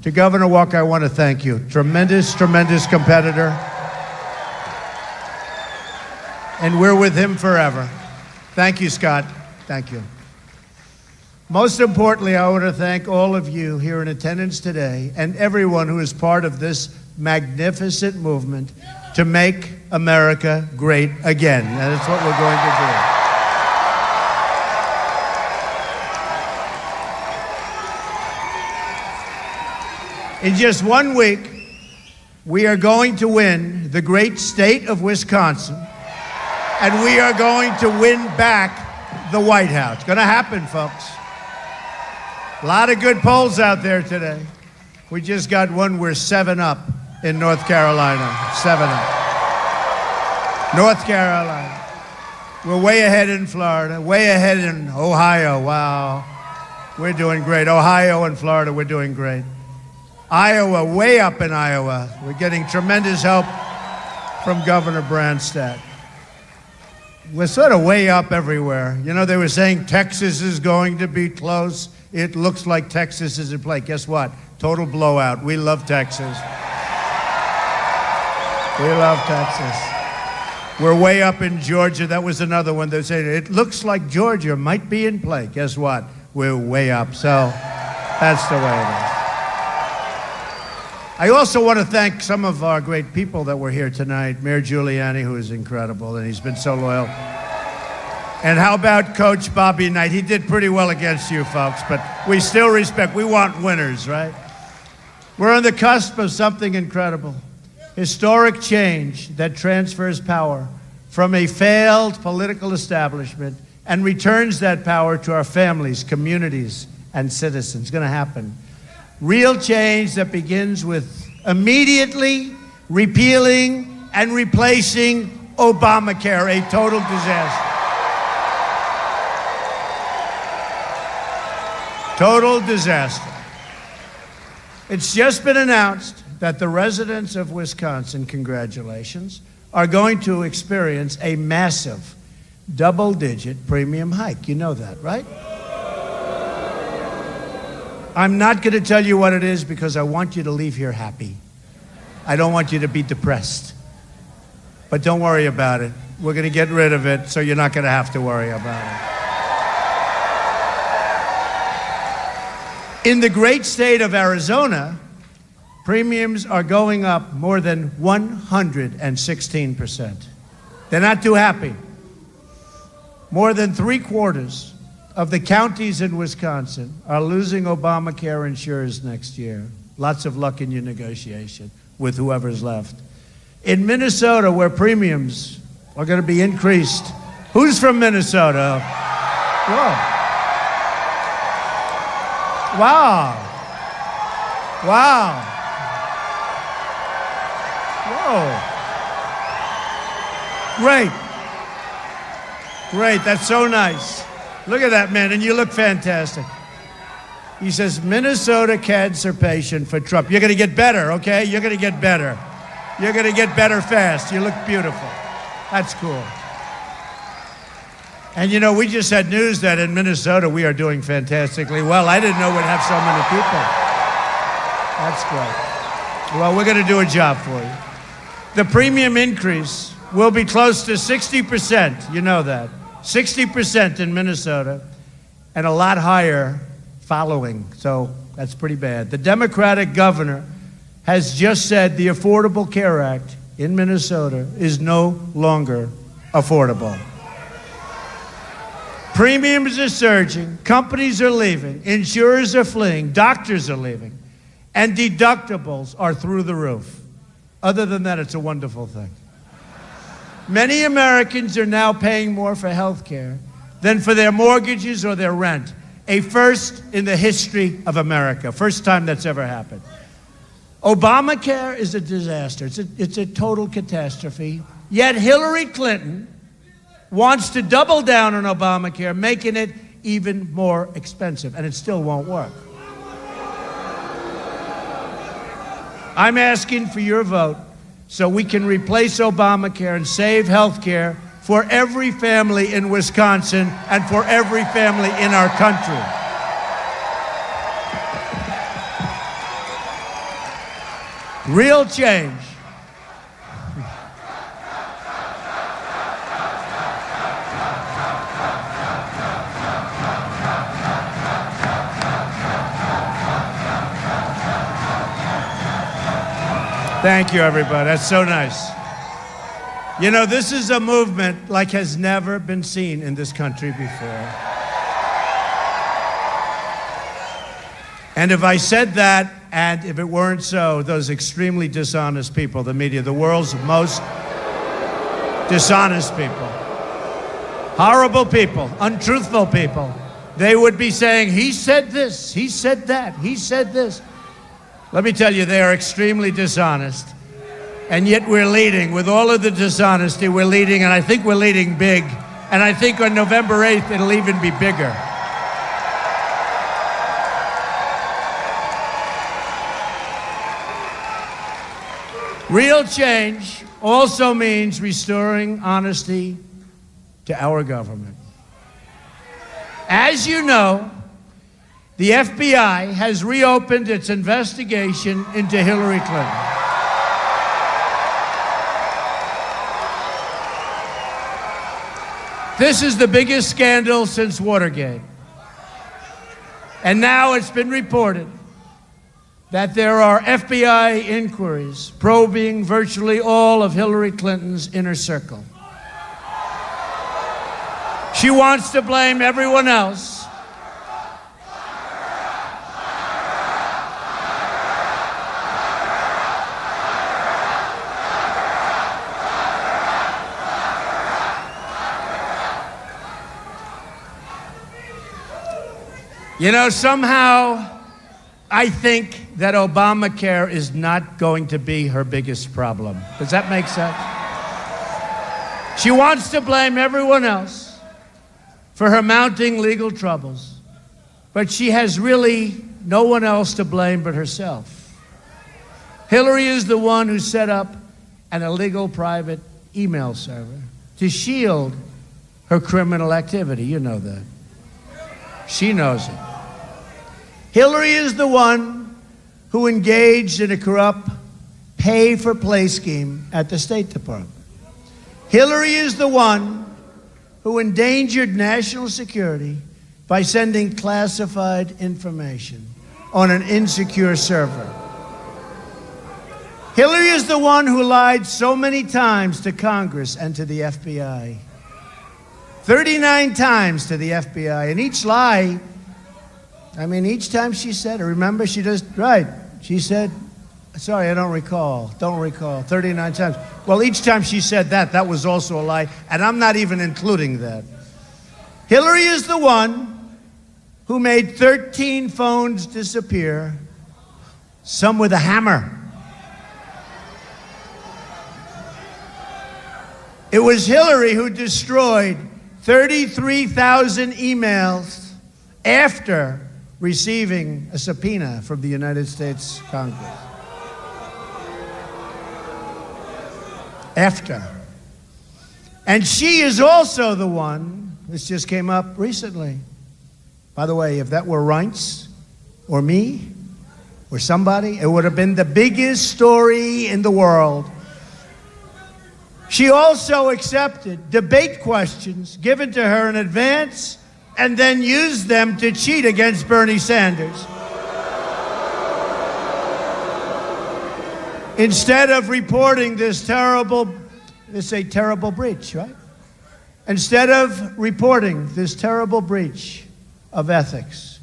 to Governor Walker, I want to thank you. Tremendous, tremendous competitor. And we're with him forever. Thank you, Scott. Thank you. Most importantly, I want to thank all of you here in attendance today and everyone who is part of this magnificent movement to make America great again. And that's what we're going to do. In just 1 week, we are going to win the great state of Wisconsin. And we are going to win back the White House. It's going to happen, folks. A lot of good polls out there today. We just got one. We're 7 up in North Carolina. 7 up. North Carolina. We're way ahead in Florida. Way ahead in Ohio. Wow. We're doing great. Ohio and Florida, we're doing great. Iowa, way up in Iowa. We're getting tremendous help from Governor Branstad. We're sort of way up everywhere. You know, they were saying Texas is going to be close. It looks like Texas is in play. Guess what? Total blowout. We love Texas. We love Texas. We're way up in Georgia. That was another one. They said it looks like Georgia might be in play. Guess what? We're way up. So that's the way it is. I also want to thank some of our great people that were here tonight. Mayor Giuliani, who is incredible, and he's been so loyal. And how about Coach Bobby Knight? He did pretty well against you folks, but we still respect. We want winners, right? We're on the cusp of something incredible. Historic change that transfers power from a failed political establishment and returns that power to our families, communities, and citizens. It's going to happen. Real change that begins with immediately repealing and replacing Obamacare, a total disaster. Total disaster. It's just been announced that the residents of Wisconsin, congratulations, are going to experience a massive double-digit premium hike. You know that, right? I'm not going to tell you what it is because I want you to leave here happy. I don't want you to be depressed. But don't worry about it. We're going to get rid of it, so you're not going to have to worry about it. In the great state of Arizona, premiums are going up more than 116%. They're not too happy. More than 3/4 of the counties in Wisconsin are losing Obamacare insurers next year. Lots of luck in your negotiation with whoever's left. In Minnesota, where premiums are going to be increased. Who's from Minnesota? Whoa. Wow. Wow. Whoa. Great. Great. That's so nice. Look at that, man, and you look fantastic. He says, Minnesota kids are patient for Trump. You're going to get better, okay? You're going to get better. You're going to get better fast. You look beautiful. That's cool. And you know, we just had news that in Minnesota we are doing fantastically well. I didn't know we'd have so many people. That's great. Well, we're going to do a job for you. The premium increase will be close to 60%. You know that. 60% in Minnesota and a lot higher following. So that's pretty bad. The Democratic governor has just said the Affordable Care Act in Minnesota is no longer affordable. Premiums are surging, companies are leaving, insurers are fleeing, doctors are leaving, and deductibles are through the roof. Other than that, it's a wonderful thing. Many Americans are now paying more for health care than for their mortgages or their rent. A first in the history of America. First time that's ever happened. Obamacare is a disaster. It's a total catastrophe. Yet Hillary Clinton wants to double down on Obamacare, making it even more expensive, and it still won't work. I'm asking for your vote so we can replace Obamacare and save health care for every family in Wisconsin and for every family in our country. Real change. Thank you, everybody. That's so nice. You know, this is a movement like has never been seen in this country before. And if I said that, and if it weren't so, those extremely dishonest people, the media, the world's most dishonest people, horrible people, untruthful people, they would be saying, he said this, he said that, he said this. Let me tell you, they are extremely dishonest. And yet we're leading. With all of the dishonesty, we're leading, and I think we're leading big. And I think on November 8th, it'll even be bigger. Real change also means restoring honesty to our government. As you know, the FBI has reopened its investigation into Hillary Clinton. This is the biggest scandal since Watergate. And now it's been reported that there are FBI inquiries probing virtually all of Hillary Clinton's inner circle. She wants to blame everyone else. You know, somehow I think that Obamacare is not going to be her biggest problem. Does that make sense? She wants to blame everyone else for her mounting legal troubles, but she has really no one else to blame but herself. Hillary is the one who set up an illegal private email server to shield her criminal activity. You know that. She knows it. Hillary is the one who engaged in a corrupt pay-for-play scheme at the State Department. Hillary is the one who endangered national security by sending classified information on an insecure server. Hillary is the one who lied so many times to Congress and to the FBI. 39 times to the FBI. And each lie, each time she said it, remember, she said, sorry, I don't recall, 39 times. Well, each time she said that was also a lie, and I'm not even including that. Hillary is the one who made 13 phones disappear, some with a hammer. It was Hillary who destroyed 33,000 emails after receiving a subpoena from the United States Congress. After. And she is also the one, this just came up recently. By the way, if that were Reince or me or somebody, it would have been the biggest story in the world. She also accepted debate questions given to her in advance and then used them to cheat against Bernie Sanders. Instead of reporting this terrible breach, right? Instead of reporting this terrible breach of ethics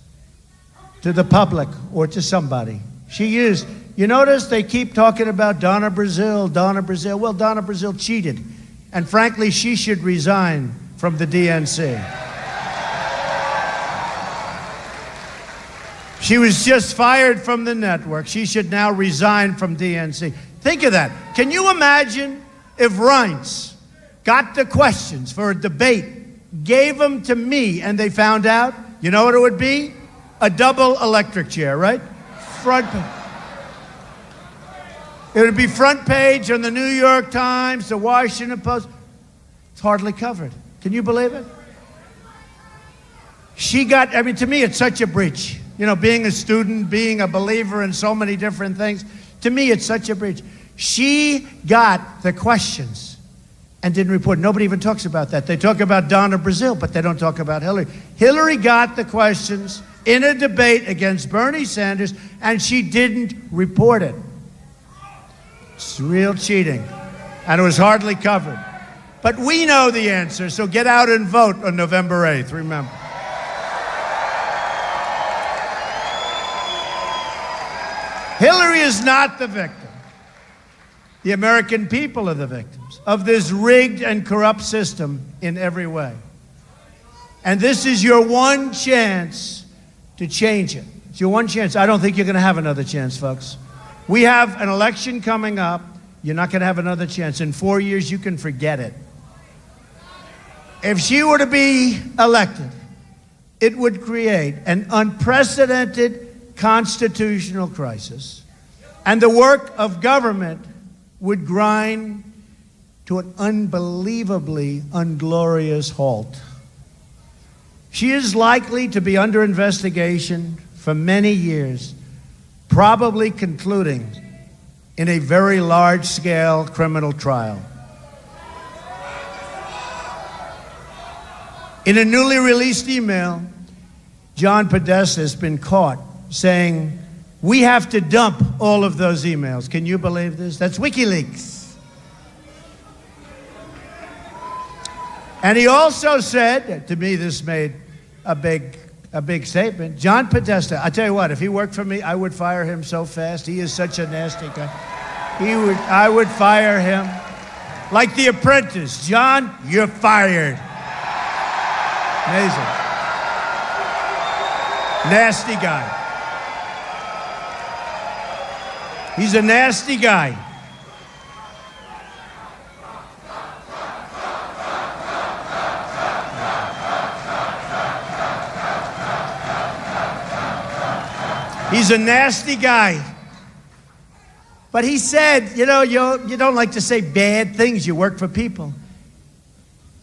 to the public or to somebody, she used, you notice they keep talking about Donna Brazile. Well, Donna Brazile cheated. And frankly, she should resign from the DNC. She was just fired from the network. She should now resign from DNC. Think of that. Can you imagine if Reince got the questions for a debate, gave them to me, and they found out? You know what it would be? A double electric chair, right? Front page. It would be front page on the New York Times, the Washington Post. It's hardly covered. Can you believe it? To me, it's such a breach. You know, being a student, being a believer in so many different things, to me, it's such a breach. She got the questions and didn't report. Nobody even talks about that. They talk about Donna Brazile, but they don't talk about Hillary. Hillary got the questions in a debate against Bernie Sanders, and she didn't report it. It's real cheating, and it was hardly covered. But we know the answer, so get out and vote on November 8th, remember. Hillary is not the victim. The American people are the victims of this rigged and corrupt system in every way. And this is your one chance to change it. It's your one chance. I don't think you're going to have another chance, folks. We have an election coming up. You're not going to have another chance. In 4 years, you can forget it. If she were to be elected, it would create an unprecedented constitutional crisis, and the work of government would grind to an unbelievably unglorious halt. She is likely to be under investigation for many years, probably concluding in a very large-scale criminal trial. In a newly released email, John Podesta has been caught saying, we have to dump all of those emails. Can you believe this? That's WikiLeaks. And he also said, to me this made a big statement, John Podesta, I tell you what, if he worked for me, I would fire him so fast. He is such a nasty guy. I would fire him. Like The Apprentice. John, you're fired. Amazing. Nasty guy. He's a nasty guy. He's a nasty guy. But he said, you don't like to say bad things. You work for people.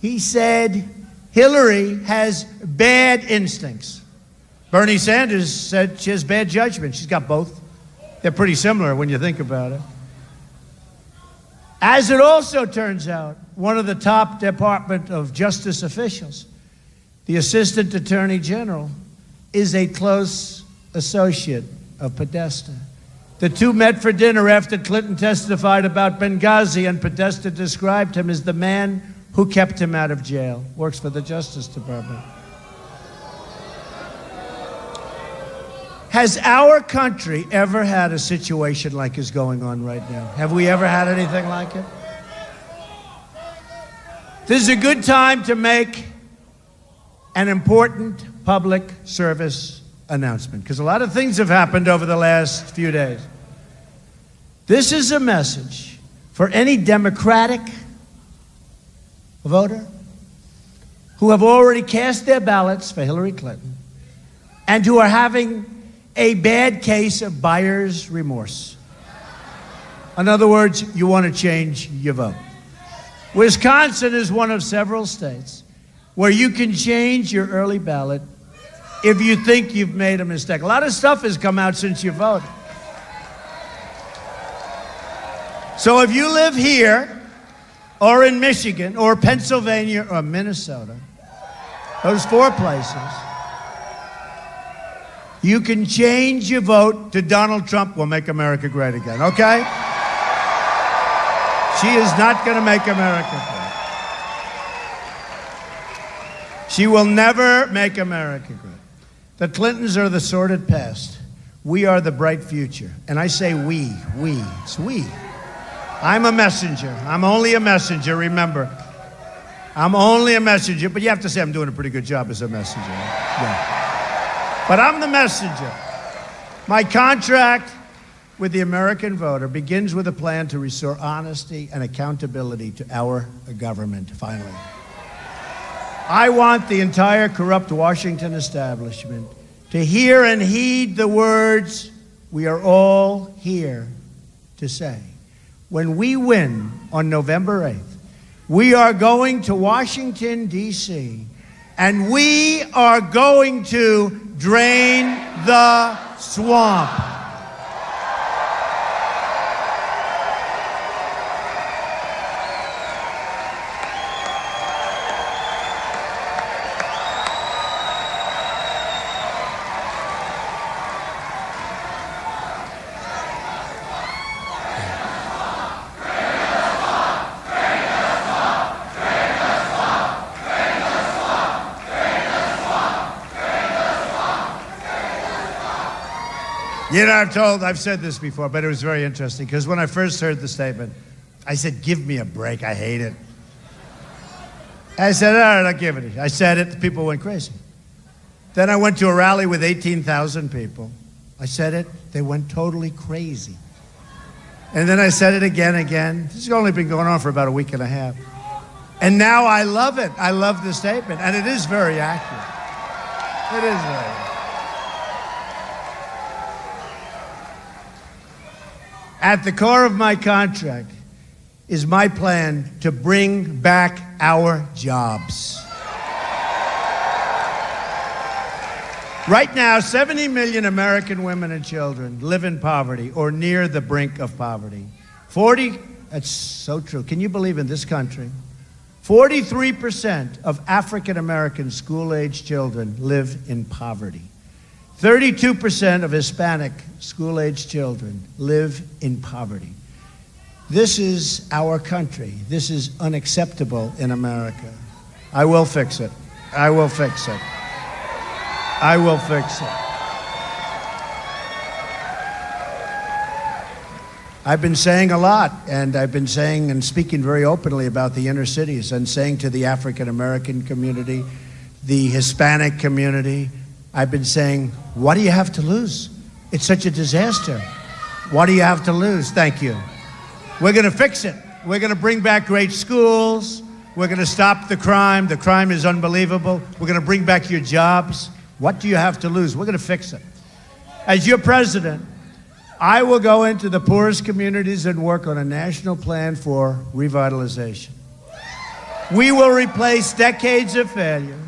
He said, Hillary has bad instincts. Bernie Sanders said she has bad judgment. She's got both. They're pretty similar when you think about it. As it also turns out, one of the top Department of Justice officials, the Assistant Attorney General, is a close associate of Podesta. The two met for dinner after Clinton testified about Benghazi, and Podesta described him as the man who kept him out of jail. Works for the Justice Department. Has our country ever had a situation like is going on right now? Have we ever had anything like it? This is a good time to make an important public service announcement, because a lot of things have happened over the last few days. This is a message for any Democratic voter who have already cast their ballots for Hillary Clinton and who are having a bad case of buyer's remorse. In other words, you want to change your vote. Wisconsin is one of several states where you can change your early ballot if you think you've made a mistake. A lot of stuff has come out since you voted. So if you live here, or in Michigan, or Pennsylvania, or Minnesota, those 4 places, you can change your vote to Donald Trump will make America great again, okay? She is not going to make America great. She will never make America great. The Clintons are the sordid past. We are the bright future. And I say we. It's we. I'm a messenger. I'm only a messenger, remember. I'm only a messenger, but you have to say I'm doing a pretty good job as a messenger. Yeah. But I'm the messenger. My contract with the American voter begins with a plan to restore honesty and accountability to our government, finally. I want the entire corrupt Washington establishment to hear and heed the words we are all here to say. When we win on November 8th, we are going to Washington, D.C., and we are going to drain the swamp. You know, I've said this before, but it was very interesting, because when I first heard the statement, I said, give me a break, I hate it. I said, all right, I'll give it. I said it, the people went crazy. Then I went to a rally with 18,000 people. I said it, they went totally crazy. And then I said it again. This has only been going on for about a week and a half. And now I love it. I love the statement, and it is very accurate. It is very accurate. At the core of my contract is my plan to bring back our jobs. Right now, 70 million American women and children live in poverty or near the brink of poverty. That's so true. Can you believe in this country? 43% of African American school-age children live in poverty. 32% of Hispanic school-age children live in poverty. This is our country. This is unacceptable in America. I will fix it. I will fix it. I will fix it. I've been saying a lot, and I've been saying and speaking very openly about the inner cities and saying to the African American community, the Hispanic community, I've been saying, what do you have to lose? It's such a disaster. What do you have to lose? Thank you. We're going to fix it. We're going to bring back great schools. We're going to stop the crime. The crime is unbelievable. We're going to bring back your jobs. What do you have to lose? We're going to fix it. As your president, I will go into the poorest communities and work on a national plan for revitalization. We will replace decades of failure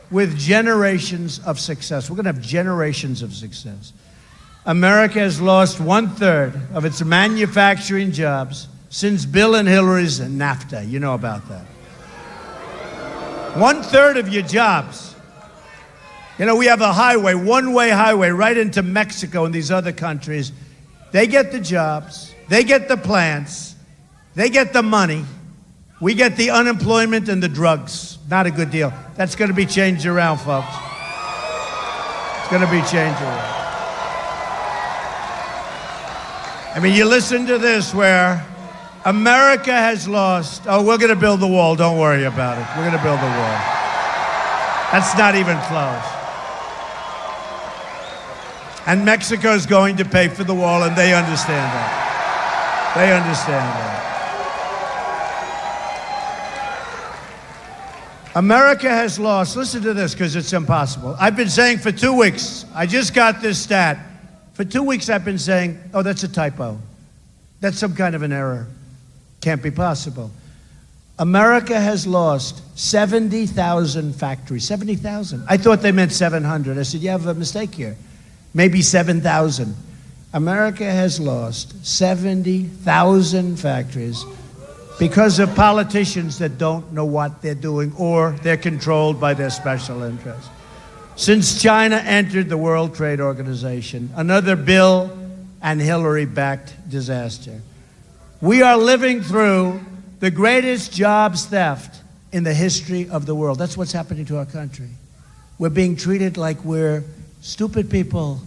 with generations of success. We're going to have generations of success. America has lost 1/3 of its manufacturing jobs since Bill and Hillary's NAFTA. You know about that. 1/3 of your jobs. You know, we have a highway, one-way highway, right into Mexico and these other countries. They get the jobs, they get the plants, they get the money. We get the unemployment and the drugs. Not a good deal. That's going to be changed around, folks. It's going to be changed around. I mean, you listen to this where America has lost. Oh, we're going to build the wall. Don't worry about it. We're going to build the wall. That's not even close. And Mexico's going to pay for the wall, and they understand that. They understand that. America has lost, listen to this because it's impossible. I've been saying for 2 weeks, I just got this stat. For 2 weeks I've been saying, oh, that's a typo. That's some kind of an error. Can't be possible. America has lost 70,000 factories. 70,000. I thought they meant 700. I said, you have a mistake here. Maybe 7,000. America has lost 70,000 factories because of politicians that don't know what they're doing or they're controlled by their special interests. Since China entered the World Trade Organization, another Bill and Hillary-backed disaster, we are living through the greatest jobs theft in the history of the world. That's what's happening to our country. We're being treated like we're stupid people.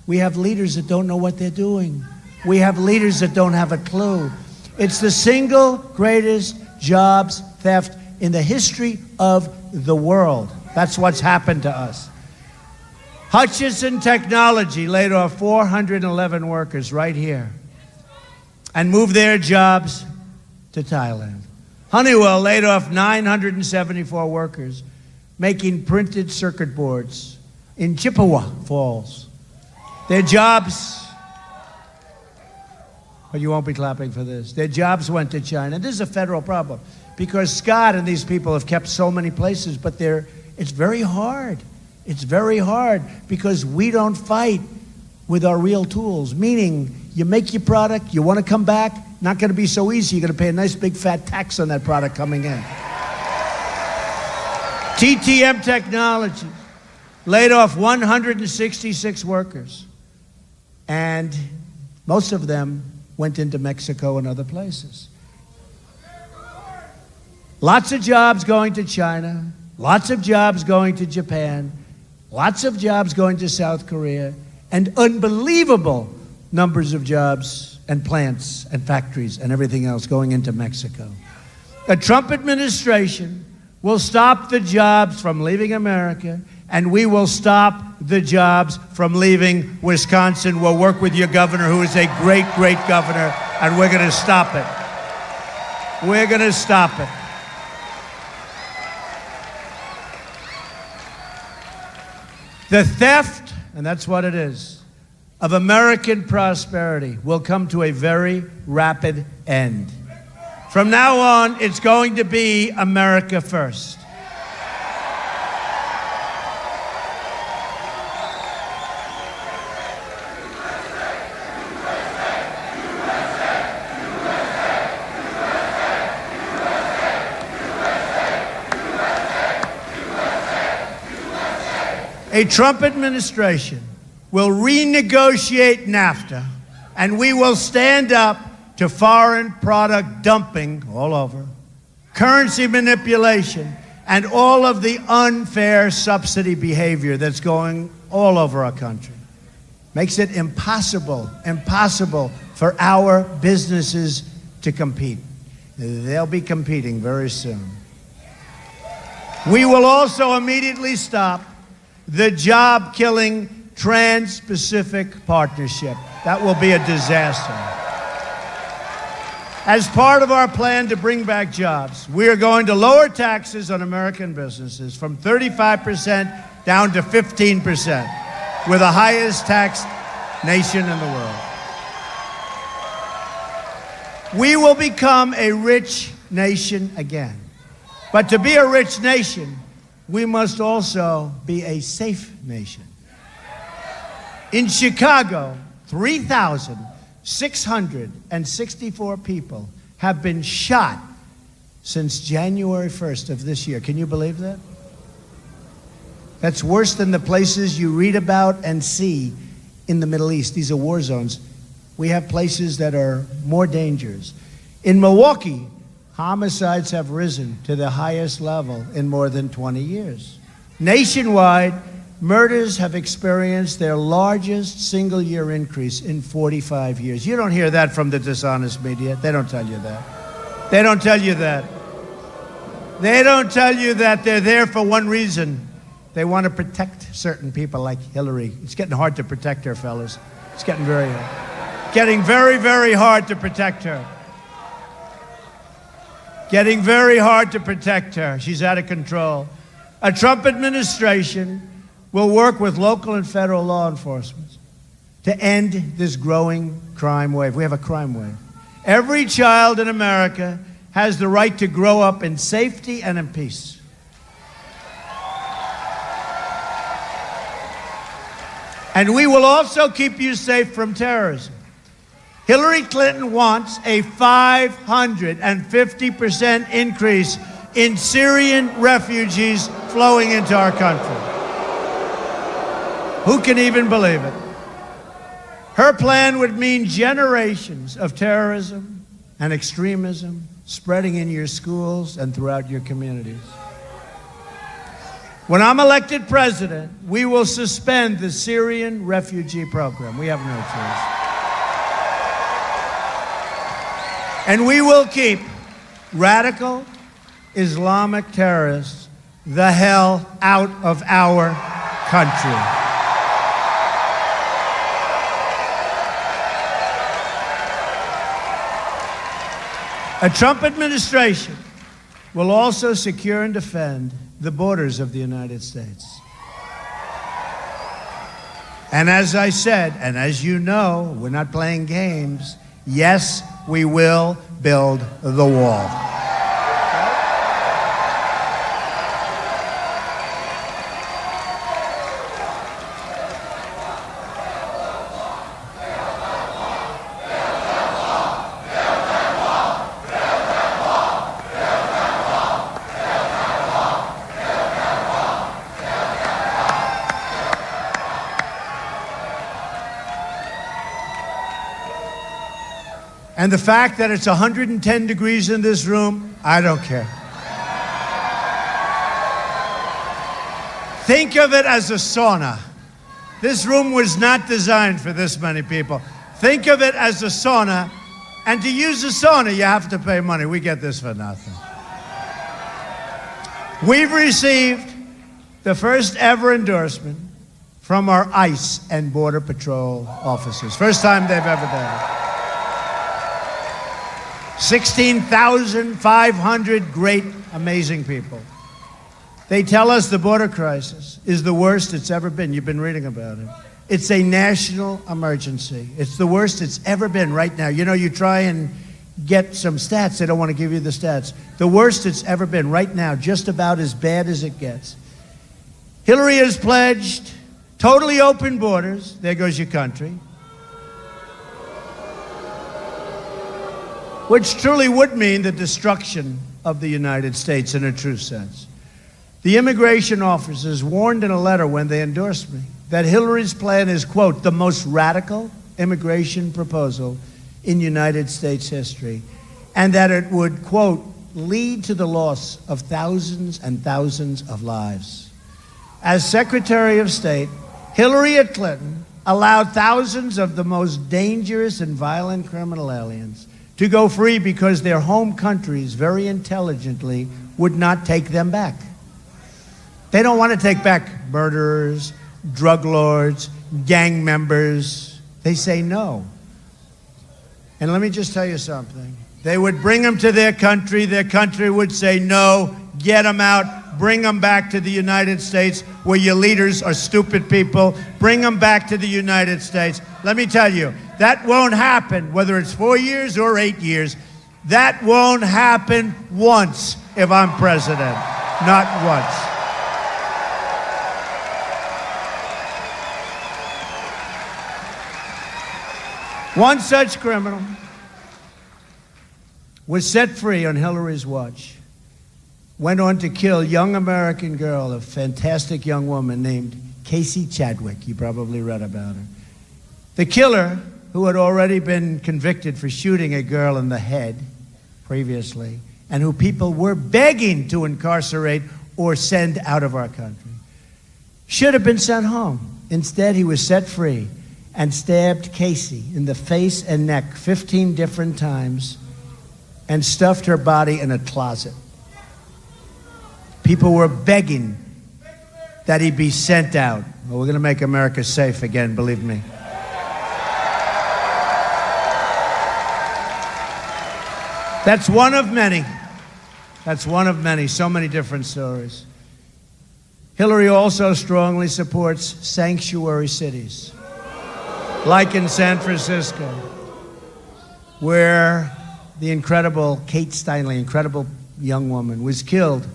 We have leaders that don't know what they're doing. We have leaders that don't have a clue. It's the single greatest jobs theft in the history of the world. That's what's happened to us. Hutchison Technology laid off 411 workers right here and moved their jobs to Thailand. Honeywell laid off 974 workers making printed circuit boards in Chippewa Falls. Their jobs, but you won't be clapping for this, their jobs went to China. This is a federal problem because Scott and these people have kept so many places, but it's very hard. It's very hard because we don't fight with our real tools, meaning you make your product, you want to come back, not going to be so easy. You're going to pay a nice big fat tax on that product coming in. TTM Technologies laid off 166 workers, and most of them went into Mexico and other places. Lots of jobs going to China, lots of jobs going to Japan, lots of jobs going to South Korea, and unbelievable numbers of jobs and plants and factories and everything else going into Mexico. The Trump administration will stop the jobs from leaving America, and we will stop the jobs from leaving Wisconsin. We'll work with your governor, who is a great, great governor, and we're going to stop it. We're going to stop it. The theft, and that's what it is, of American prosperity will come to a very rapid end. From now on, it's going to be America first. A Trump administration will renegotiate NAFTA, and we will stand up to foreign product dumping all over, currency manipulation, and all of the unfair subsidy behavior that's going all over our country. Makes it impossible for our businesses to compete. They'll be competing very soon. We will also immediately stop the job-killing Trans-Pacific Partnership. That will be a disaster. As part of our plan to bring back jobs, we are going to lower taxes on American businesses from 35% down to 15%. We're the highest taxed nation in the world. We will become a rich nation again. But to be a rich nation, we must also be a safe nation. In Chicago, 3,664 people have been shot since January 1st of this year. Can you believe that? That's worse than the places you read about and see in the Middle East. These are war zones. We have places that are more dangerous. In Milwaukee, homicides have risen to the highest level in more than 20 years. Nationwide, murders have experienced their largest single-year increase in 45 years. You don't hear that from the dishonest media. They don't tell you that. They don't tell you that. They don't tell you that. They're there for one reason. They want to protect certain people like Hillary. It's getting hard to protect her, fellas. It's getting very hard. Getting very, very hard to protect her. Getting very hard to protect her. She's out of control. A Trump administration will work with local and federal law enforcement to end this growing crime wave. We have a crime wave. Every child in America has the right to grow up in safety and in peace. And we will also keep you safe from terrorism. Hillary Clinton wants a 550% increase in Syrian refugees flowing into our country. Who can even believe it? Her plan would mean generations of terrorism and extremism spreading in your schools and throughout your communities. When I'm elected president, we will suspend the Syrian refugee program. We have no choice. And we will keep radical Islamic terrorists the hell out of our country. A Trump administration will also secure and defend the borders of the United States. And as I said, and as you know, we're not playing games. Yes, we will build the wall. And the fact that it's 110 degrees in this room, I don't care. Think of it as a sauna. This room was not designed for this many people. Think of it as a sauna, and to use a sauna, you have to pay money. We get this for nothing. We've received the first ever endorsement from our ICE and Border Patrol officers. First time they've ever done it. 16,500 great, amazing people. They tell us the border crisis is the worst it's ever been. You've been reading about it. It's a national emergency. It's the worst it's ever been right now. You know, you try and get some stats. They don't want to give you the stats. The worst it's ever been right now, just about as bad as it gets. Hillary has pledged totally open borders. There goes your country. Which truly would mean the destruction of the United States in a true sense. The immigration officers warned in a letter when they endorsed me that Hillary's plan is, quote, the most radical immigration proposal in United States history, and that it would, quote, lead to the loss of thousands and thousands of lives. As Secretary of State, Hillary Clinton allowed thousands of the most dangerous and violent criminal aliens to go free because their home countries very intelligently would not take them back. They don't want to take back murderers, drug lords, gang members. They say no. And let me just tell you something. They would bring them to their country would say no, get them out, bring them back to the United States where your leaders are stupid people. Bring them back to the United States. Let me tell you, that won't happen, whether it's 4 years or 8 years. That won't happen once if I'm president. Not once. One such criminal was set free on Hillary's watch. Went on to kill a young American girl, a fantastic young woman named Casey Chadwick. You probably read about her. The killer, who had already been convicted for shooting a girl in the head previously, and who people were begging to incarcerate or send out of our country, should have been sent home. Instead, he was set free and stabbed Casey in the face and neck 15 different times and stuffed her body in a closet. People were begging that he be sent out. Well, we're going to make America safe again, believe me. That's one of many. That's one of many. So many different stories. Hillary also strongly supports sanctuary cities, like in San Francisco, where the incredible Kate Steinle, incredible young woman, was killed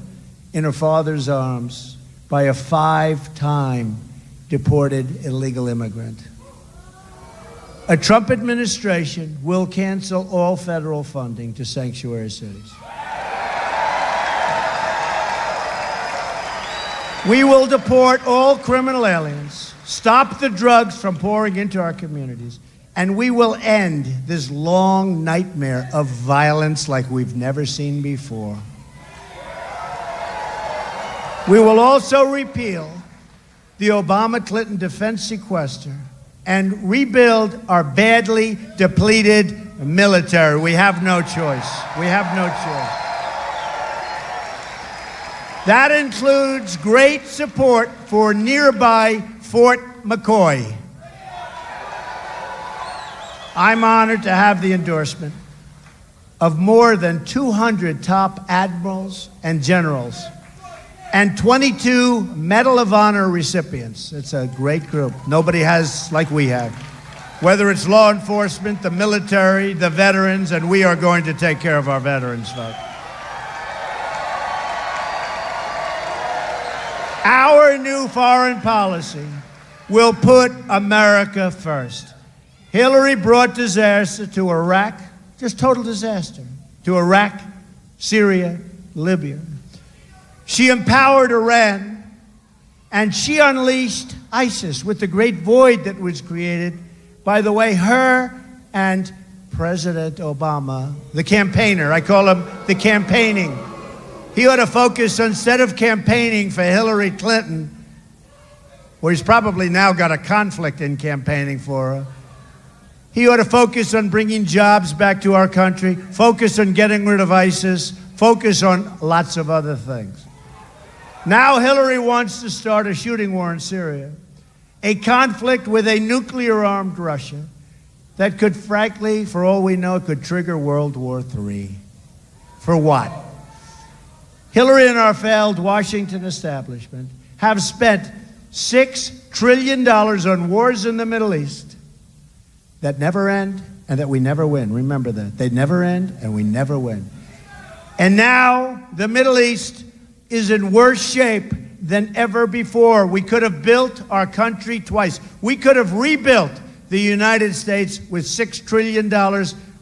in her father's arms by a 5-time deported illegal immigrant. A Trump administration will cancel all federal funding to sanctuary cities. We will deport all criminal aliens, stop the drugs from pouring into our communities, and we will end this long nightmare of violence like we've never seen before. We will also repeal the Obama-Clinton defense sequester and rebuild our badly depleted military. We have no choice. We have no choice. That includes great support for nearby Fort McCoy. I'm honored to have the endorsement of more than 200 top admirals and generals and 22 Medal of Honor recipients. It's a great group. Nobody has like we have. Whether it's law enforcement, the military, the veterans, and we are going to take care of our veterans, folks. Our new foreign policy will put America first. Hillary brought disaster to Iraq, just total disaster, to Iraq, Syria, Libya. She empowered Iran, and she unleashed ISIS with the great void that was created by the way her and President Obama, the campaigner, I call him the campaigning. He ought to focus, instead of campaigning for Hillary Clinton, where he's probably now got a conflict in campaigning for her, he ought to focus on bringing jobs back to our country, focus on getting rid of ISIS, focus on lots of other things. Now Hillary wants to start a shooting war in Syria, a conflict with a nuclear-armed Russia that could, frankly, for all we know, could trigger World War III. For what? Hillary and our failed Washington establishment have spent $6 trillion on wars in the Middle East that never end and that we never win. Remember that. They never end and we never win. And now the Middle East is in worse shape than ever before. We could have built our country twice. We could have rebuilt the United States with $6 trillion.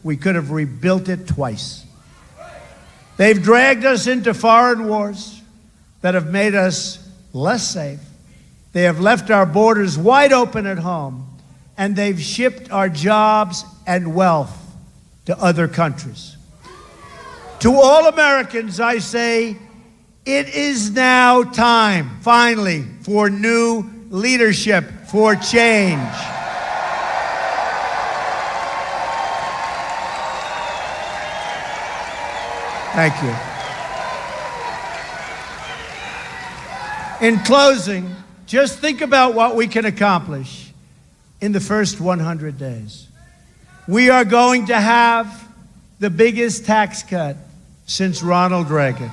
We could have rebuilt it twice. They've dragged us into foreign wars that have made us less safe. They have left our borders wide open at home, and they've shipped our jobs and wealth to other countries. To all Americans, I say, it is now time, finally, for new leadership, for change. Thank you. In closing, just think about what we can accomplish in the first 100 days. We are going to have the biggest tax cut since Ronald Reagan.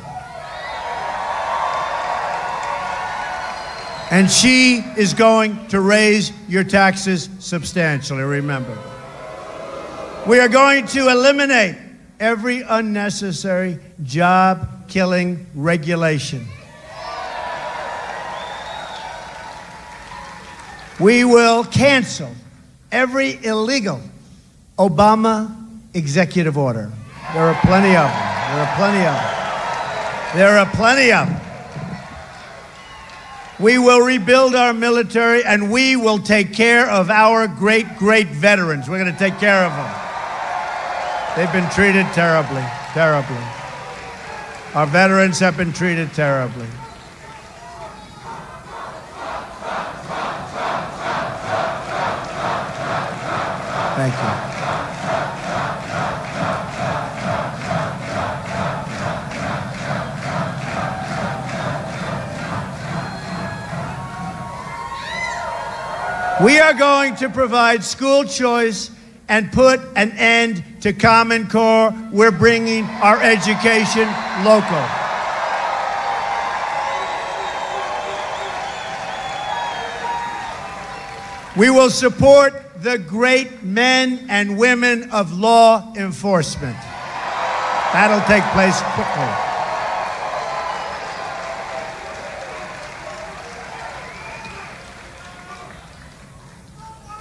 And she is going to raise your taxes substantially, remember. We are going to eliminate every unnecessary job-killing regulation. We will cancel every illegal Obama executive order. There are plenty of them. There are plenty of them. There are plenty of them. We will rebuild our military, and we will take care of our great veterans. We're going to take care of them. They've been treated terribly, terribly. Our veterans have been treated terribly. Thank you. We are going to provide school choice and put an end to Common Core. We're bringing our education local. We will support the great men and women of law enforcement. That'll take place quickly.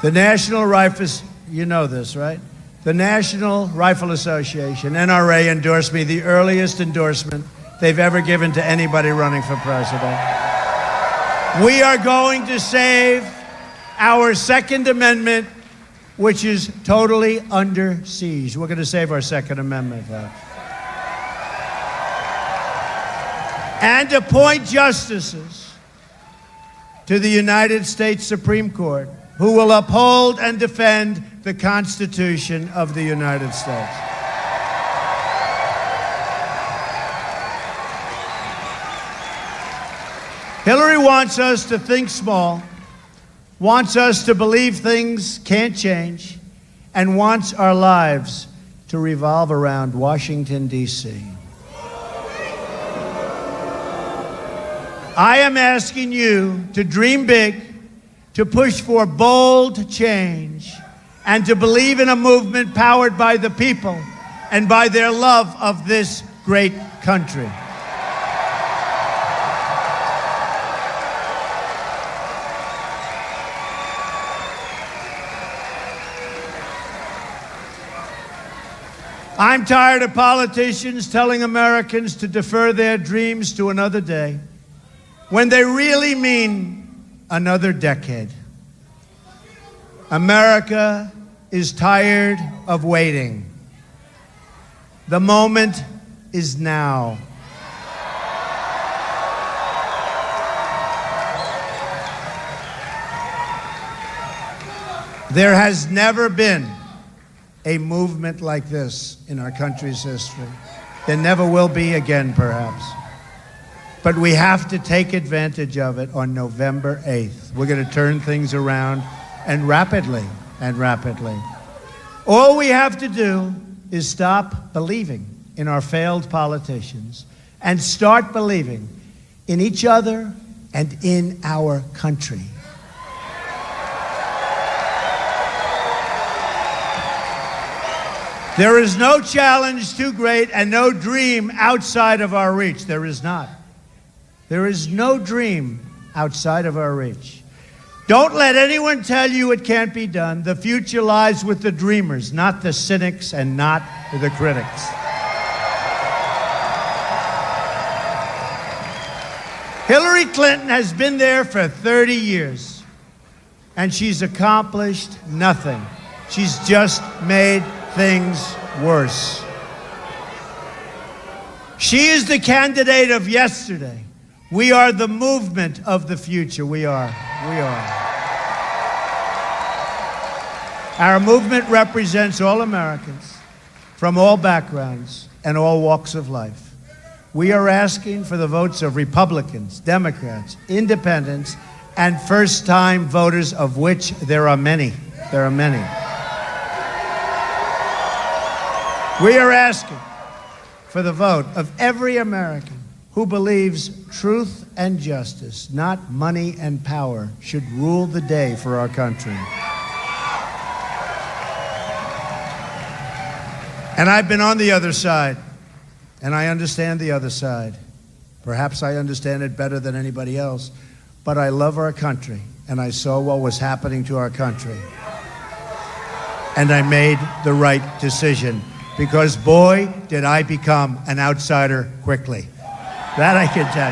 The National Rifles, you know this, right? The National Rifle Association, NRA, endorsed me, the earliest endorsement they've ever given to anybody running for president. We are going to save our Second Amendment, which is totally under siege. We're going to save our Second Amendment, folks. And appoint justices to the United States Supreme Court who will uphold and defend the Constitution of the United States. Hillary wants us to think small, wants us to believe things can't change, and wants our lives to revolve around Washington, D.C. I am asking you to dream big, to push for bold change, and to believe in a movement powered by the people and by their love of this great country. I'm tired of politicians telling Americans to defer their dreams to another day when they really mean another decade. America is tired of waiting. The moment is now. There has never been a movement like this in our country's history. There never will be again, perhaps. But we have to take advantage of it on November 8th. We're going to turn things around, and rapidly, All we have to do is stop believing in our failed politicians and start believing in each other and in our country. There is no challenge too great and no dream outside of our reach. There is not. There is no dream outside of our reach. Don't let anyone tell you it can't be done. The future lies with the dreamers, not the cynics and not the critics. Hillary Clinton has been there for 30 years, and she's accomplished nothing. She's just made things worse. She is the candidate of yesterday. We are the movement of the future. We are. Our movement represents all Americans from all backgrounds and all walks of life. We are asking for the votes of Republicans, Democrats, independents, and first-time voters, of which there are many. There are many. We are asking for the vote of every American who believes truth and justice, not money and power, should rule the day for our country. And I've been on the other side, and I understand the other side. Perhaps I understand it better than anybody else, but I love our country, and I saw what was happening to our country. And I made the right decision, because boy, did I become an outsider quickly. That I can tell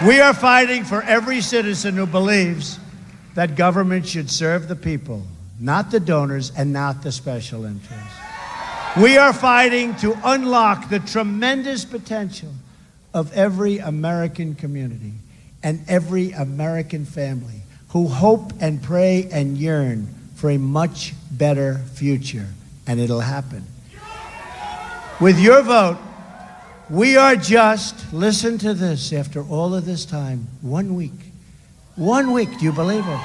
you. We are fighting for every citizen who believes that government should serve the people, not the donors and not the special interests. We are fighting to unlock the tremendous potential of every American community and every American family who hope and pray and yearn for a much better future, and it'll happen. With your vote, we are just, listen to this, after all of this time, 1 week. 1 week, do you believe it?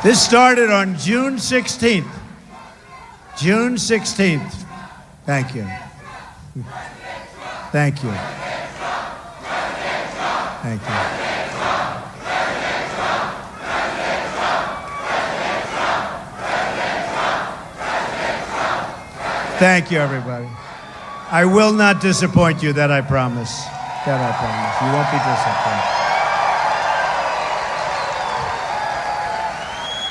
This started on June 16th. June 16th. Thank you. Thank you. Thank you. Thank you, everybody. I will not disappoint you, that I promise. That I promise. You won't be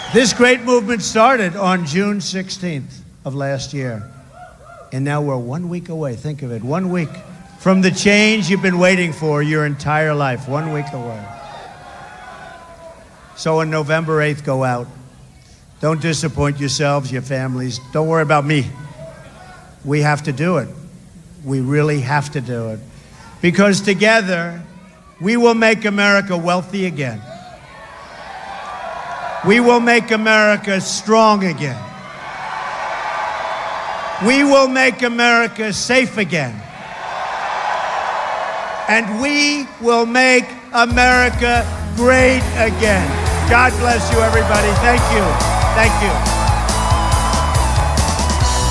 disappointed. This great movement started on June 16th of last year. And now we're 1 week away. Think of it, 1 week from the change you've been waiting for your entire life. 1 week away. So on November 8th, go out. Don't disappoint yourselves, your families. Don't worry about me. We have to do it. We really have to do it. Because together, we will make America wealthy again. We will make America strong again. We will make America safe again. And we will make America great again. God bless you, everybody. Thank you. Thank you.